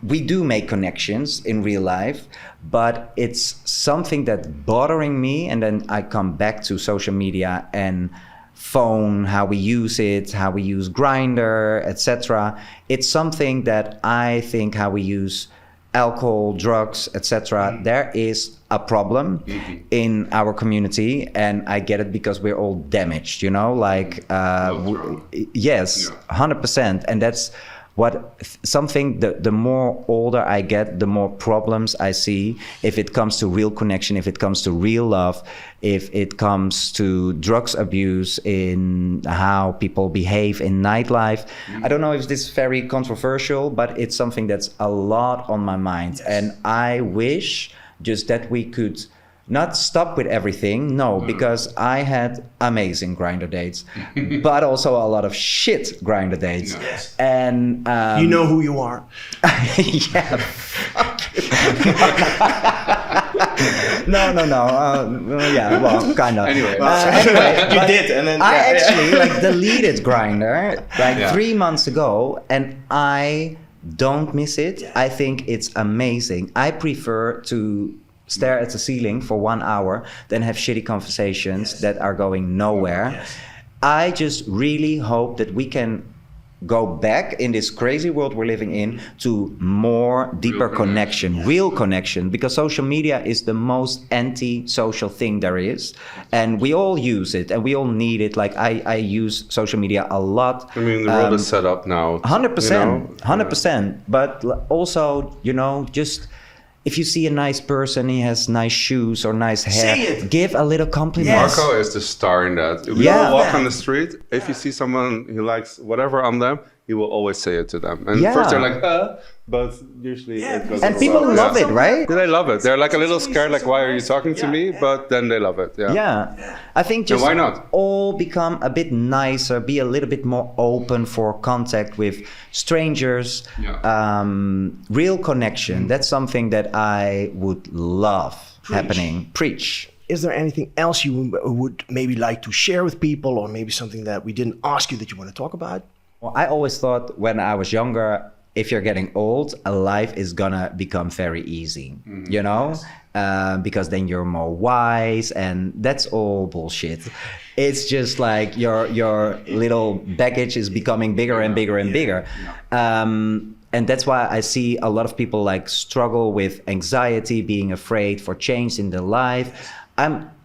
we do make connections in real life, but it's something that's bothering me, and then I come back to social media and phone, how we use it, how we use Grindr, etc. It's something that I think how we use alcohol, drugs, etc. There is a problem in our community, and I get it because we're all damaged, you know, like yes, 100%, and that's something. The more older I get, the more problems I see. If it comes to real connection, if it comes to real love, if it comes to drugs abuse, in how people behave in nightlife. I don't know if this is very controversial, but it's something that's a lot on my mind. And I wish just that we could not stop with everything, no, because I had amazing Grindr dates, but also a lot of shit Grindr dates. Yes. And you know who you are. yeah. No. Yeah, well, kind of. Anyway, You did, and then I actually like deleted Grindr like 3 months ago, and I don't miss it. I think it's amazing. I prefer to stare at the ceiling for 1 hour than have shitty conversations that are going nowhere. I just really hope that we can go back in this crazy world we're living in to more deeper connection, real connection, because social media is the most anti-social thing there is, and we all use it and we all need it. Like I use social media a lot. I mean, the world is set up now. 100%. But also, you know, just if you see a nice person, he has nice shoes or nice hair, give a little compliment. Yes. Marco is the star in that. If you walk on the street, if you see someone who likes whatever on them, he will always say it to them. And first they're like, but usually it goes And over people well. love it, right? They love it. They're like a little scared, like, why are you talking to me? But then they love it. I think just why not? all become a bit nicer, be a little bit more open for contact with strangers, real connection. That's something that I would love happening. Preach. Is there anything else you would maybe like to share with people, or maybe something that we didn't ask you that you want to talk about? Well, I always thought when I was younger, if you're getting old, life is gonna become very easy, you know? Because then you're more wise, and that's all bullshit. It's just like your little baggage is becoming bigger and bigger and bigger. And that's why I see a lot of people like struggle with anxiety, being afraid for change in their life.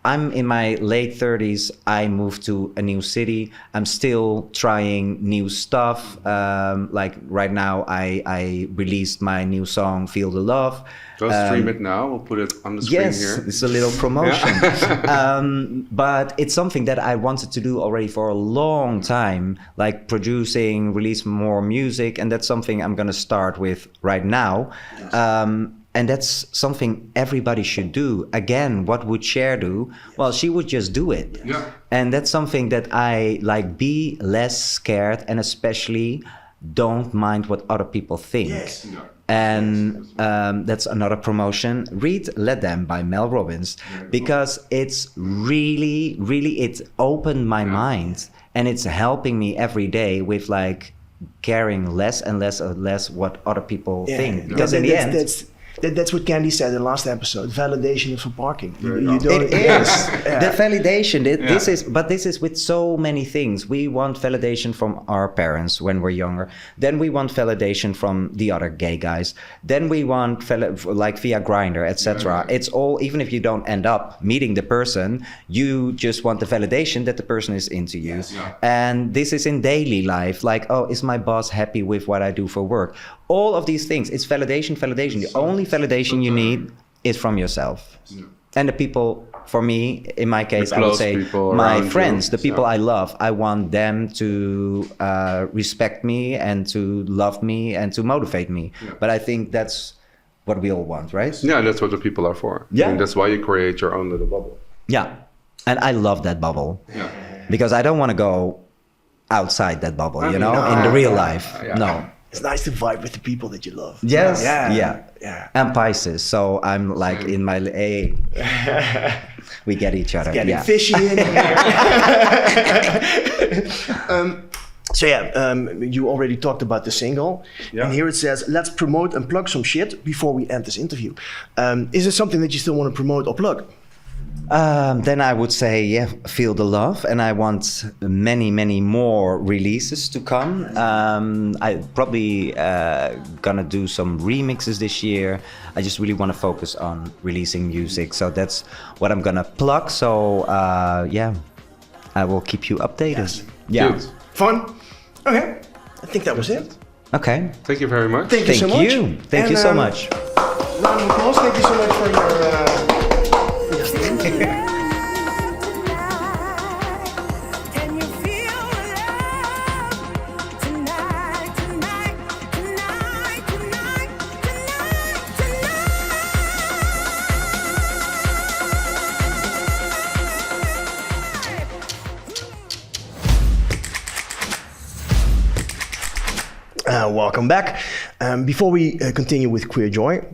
I'm in my late 30s. I moved to a new city. I'm still trying new stuff. Like right now, I released my new song, Feel the Love. Go stream it now. We'll put it on the screen here. Yes, it's a little promotion. But it's something that I wanted to do already for a long time, like producing, release more music. And that's something I'm going to start with right now. And that's something everybody should do. Again, what would Cher do? Well, she would just do it. Yeah. And that's something that I like, be less scared, and especially don't mind what other people think. Yes. Yeah. And that's another promotion. Read Let Them by Mel Robbins, because it's really, it opened my mind, and it's helping me every day with like caring less and less what other people think. Because in the end, That's what Candy said in the last episode. Validation for parking. It is the validation. This is with so many things. We want validation from our parents when we're younger. Then we want validation from the other gay guys. Then we want like via Grindr, etc. It's all. Even if you don't end up meeting the person, you just want the validation that the person is into you. And this is in daily life. Like, oh, is my boss happy with what I do for work? All of these things. It's validation. The only validation you need is from yourself. And the people, for me, in my case, I would say my friends, the people I love, I want them to respect me and to love me and to motivate me. But I think that's what we all want, right? Yeah, that's what the people are for. Yeah. I mean, that's why you create your own little bubble. Yeah. And I love that bubble. Yeah. Because I don't want to go outside that bubble, in the real life. No. It's nice to vibe with the people that you love. Yes. Yeah. I'm Pisces, so I'm like in my we get each other. It's getting fishy in here. You already talked about the single, and here it says, "Let's promote and plug some shit before we end this interview." Is there something that you still want to promote or plug? Then I would say, feel the love, and I want many, many more releases to come. I probably gonna do some remixes this year. I just really want to focus on releasing music, so that's what I'm gonna plug. So I will keep you updated. Yes. Yeah, Cute. Fun. Okay, I think that was it. Okay. Thank you very much. Thank you so much. Thank you so much. Round of applause. Thank you so much for your. Welcome back. Before we continue with Queer Joy,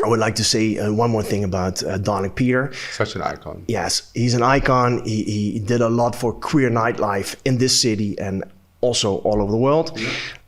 I would like to say one more thing about Darling Peter. Such an icon. Yes, he's an icon. He did a lot for queer nightlife in this city and also all over the world.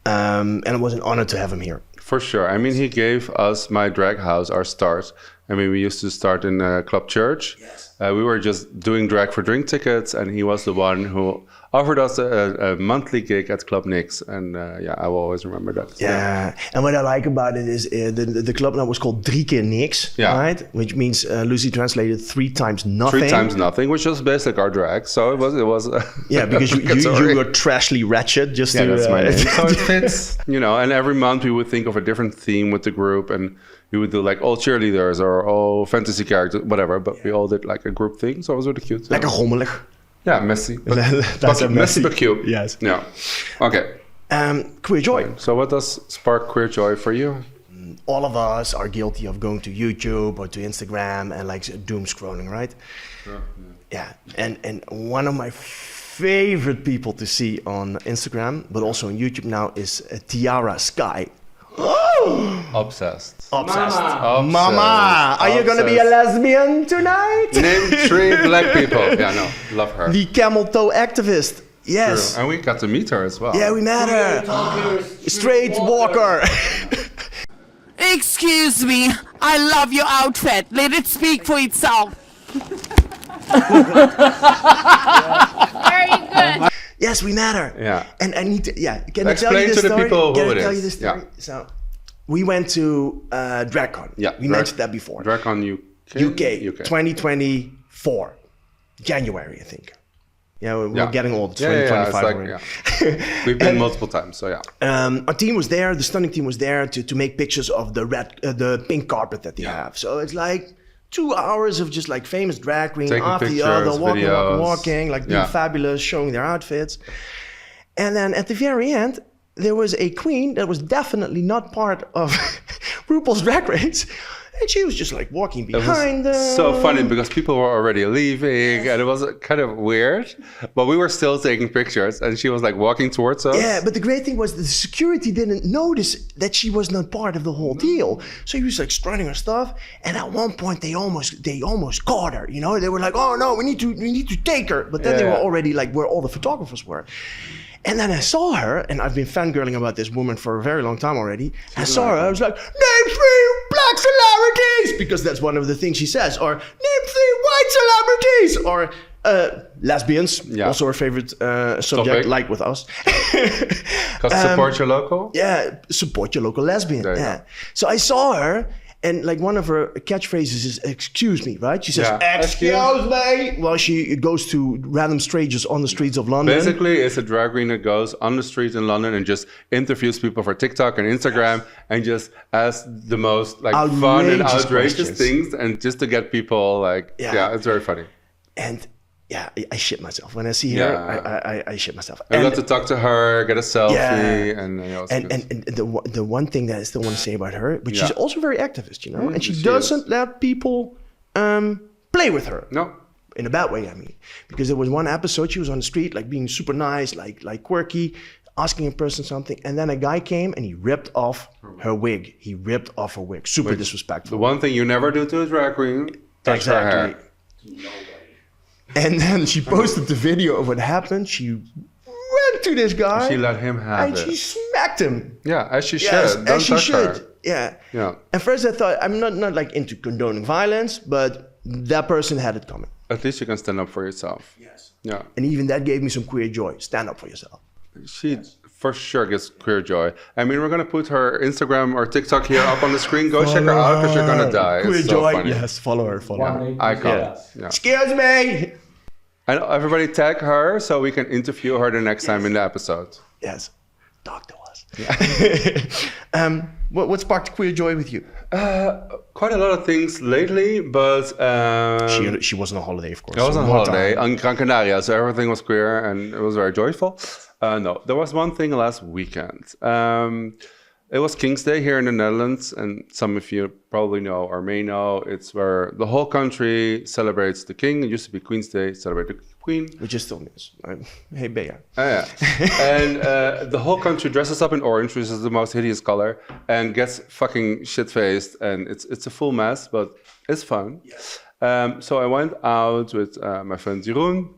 And it was an honor to have him here. For sure. I mean, he gave us My Drag House our start. I mean, we used to start in Club Church. Yes. We were just doing drag for drink tickets, and he was the one who offered us a monthly gig at Club Nix. And I will always remember that. Yeah, and what I like about it is the club now was called 3 keer niks, right? Which means Lucy translated 3 times nothing. 3 times nothing, which was basically our drag. So it was. Yeah, because you were trashly ratchet. Just to, that's my name. So it fits, And every month we would think of a different theme with the group, and we would do like all cheerleaders or all fantasy characters, whatever. But we all did like a group thing, so it was really cute. Like a rommelig. Yeah, messy. That's a messy but cute. Yes. Yeah. Okay. Queer Joy. So what does spark queer joy for you? All of us are guilty of going to YouTube or to Instagram and like doom scrolling, right? Sure. Yeah. And one of my favorite people to see on Instagram, but also on YouTube now, is Tiara Sky. Obsessed. Mama, are you gonna be a lesbian tonight? Name 3 black people. Yeah, no, love her. The camel toe activist. Yes. True. And we got to meet her as well. Yeah, we met her. Straight walker. Excuse me, I love your outfit. Let it speak for itself. Very good. Yes, we met her. Yeah. And I need to, can Explain I tell you this to story? the people Can who I it tell is? you this story? Yeah. So, we went to DragCon. Yeah. We mentioned that before. DragCon UK. 2024. January, I think. Yeah, we're getting old. 2025 already. We've been multiple times, so yeah. Our team was there. The stunning team was there to make pictures of the pink carpet that they have. So it's like 2 hours of just like famous drag queen taking after pictures, the other, walking, like being Yeah. fabulous, showing their outfits. And then at the very end, there was a queen that was definitely not part of RuPaul's Drag Race. And she was just like walking behind them. So funny because people were already leaving and it was kind of weird, but we were still taking pictures and she was like walking towards us. Yeah, but the great thing was the security didn't notice that she was not part of the whole deal. So he was like strutting her stuff, and at one point they almost caught her. You know, they were like, "Oh no, we need to take her," but then they were already like where all the photographers were. And then I saw her, and I've been fangirling about this woman for a very long time already. I saw her, I was like, name 3 black celebrities! because that's one of the things she says. Or name 3 white celebrities. Or lesbians, also our favorite subject, Topic. like with us. Because support your local? Yeah, support your local lesbian. There you Yeah. go. So I saw her, and like one of her catchphrases is "excuse me," right? She says "excuse me" while she goes to random strangers on the streets of London. Basically, it's a drag queen that goes on the street in London and just interviews people for TikTok and Instagram and just asks the most like fun and outrageous questions. things, and just to get people like, yeah, it's very funny. And yeah, I shit myself when I see her. I shit myself. I got to talk to her, get a selfie, and the one thing that I still want to say about her, but she's also very activist, you know, and she she doesn't let people play with her. No. In a bad way, I mean, because there was one episode she was on the street, like being super nice, like quirky, asking a person something, and then a guy came and he ripped off her wig. He ripped off her wig. Super disrespectful. The one thing you never do to a drag queen, touch her hair. And then she posted the video of what happened. She went to this guy. She let him have and it. she smacked him. Yeah, as she should. Yes, Don't as she touch should. her. Yeah. Yeah. At first I thought, I'm not like into condoning violence, but that person had it coming. At least you can stand up for yourself. Yes. Yeah. And even that gave me some queer joy. Stand up for yourself. She for sure gets queer joy. I mean, we're going to put her Instagram or TikTok here up on the screen. Go check her out because you're going to die. Queer It's so joy. funny. Yes, follow her. Icon. Yeah. Excuse me. I know everybody tag her so we can interview her the next time in the episode. Yes. Talk to us. What sparked queer joy with you? Quite a lot of things lately, but She was on a holiday, of course. I was so on more holiday time. on Gran Canaria, so everything was queer and it was very joyful. No, there was one thing last weekend. It was King's Day here in the Netherlands, and some of you probably know or may know, it's where the whole country celebrates the king. It used to be Queen's Day, celebrate the queen. Which is still news. Hey, Bea. Yeah. And the whole country dresses up in orange, which is the most hideous color, and gets fucking shit-faced, and it's a full mess, but it's fun. Yes. So I went out with my friend Jeroen,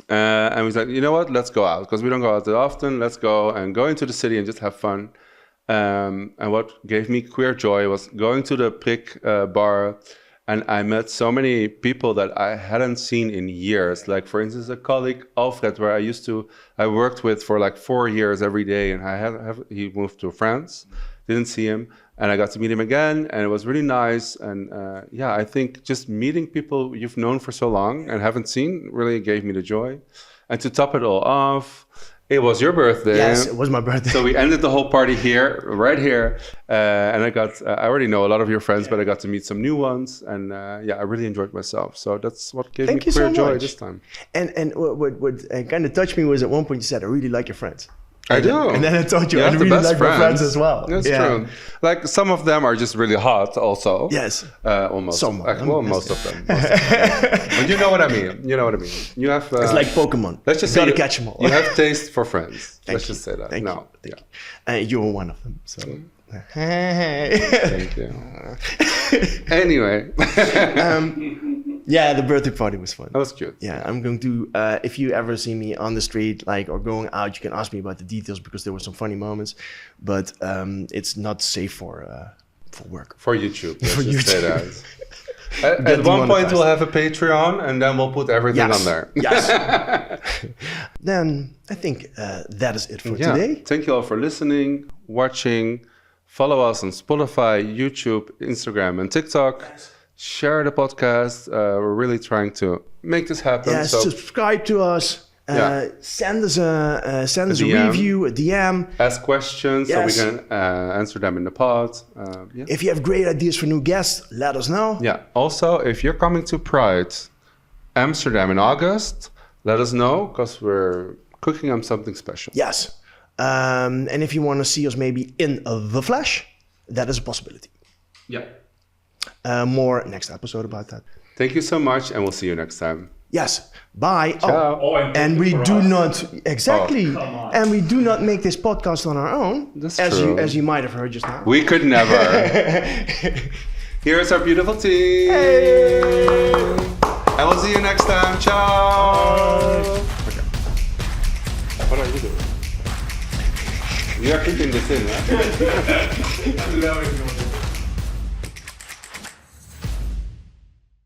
and we said, you know what, let's go out, because we don't go out that often. Let's go into the city and just have fun. And what gave me queer joy was going to the Prik bar, and I met so many people that I hadn't seen in years. Like, for instance, a colleague, Alfred, where I worked with for like 4 years every day, and he moved to France, didn't see him, and I got to meet him again, and it was really nice. And I think just meeting people you've known for so long and haven't seen really gave me the joy. And to top it all off, it was your birthday. Yes, it was my birthday. So we ended the whole party here, right here. And I already know a lot of your friends, but I got to meet some new ones. And I really enjoyed myself. So that's what gave me queer joy this time. And what kind of touched me was at one point you said, I really like your friends. I do. And then I told you, You I have the really best like my friends as well. That's true. Like some of them are just really hot also. Yes. Almost. Some of them. Well, most of them. But you know what I mean. You know what I mean. You have. It's like Pokemon. Let's just gotta say catch them all. You have taste for friends. Thank Let's you. just say that. Thank no. you. Yeah. You were one of them. So. Thank you. Anyway. Yeah, the birthday party was fun. That was cute. Yeah, I'm going to, if you ever see me on the street, like, or going out, you can ask me about the details because there were some funny moments, but it's not safe for work. For YouTube. For Let's just say YouTube. that. At one point, we'll have a Patreon, and then we'll put everything on there. Yes. Then I think that is it for today. Thank you all for listening, watching. Follow us on Spotify, YouTube, Instagram, and TikTok. Share the podcast. We're really trying to make this happen. Yeah, so subscribe to us. Send us a review, a DM. Ask questions so we can answer them in the pod. If you have great ideas for new guests, let us know. Yeah. Also, if you're coming to Pride Amsterdam in August, let us know because we're cooking on something special. Yes. And if you want to see us maybe in the flesh, that is a possibility. Yeah. More next episode about that. Thank you so much, and we'll see you next time. Yes. Bye. Ciao. Oh, And we do not Come on. and we do not make this podcast on our own. That's as true. you might have heard just now. We could never. Here's our beautiful team. Hey. And we'll see you next time. Ciao. Okay. What are you doing? You are keeping this in, right?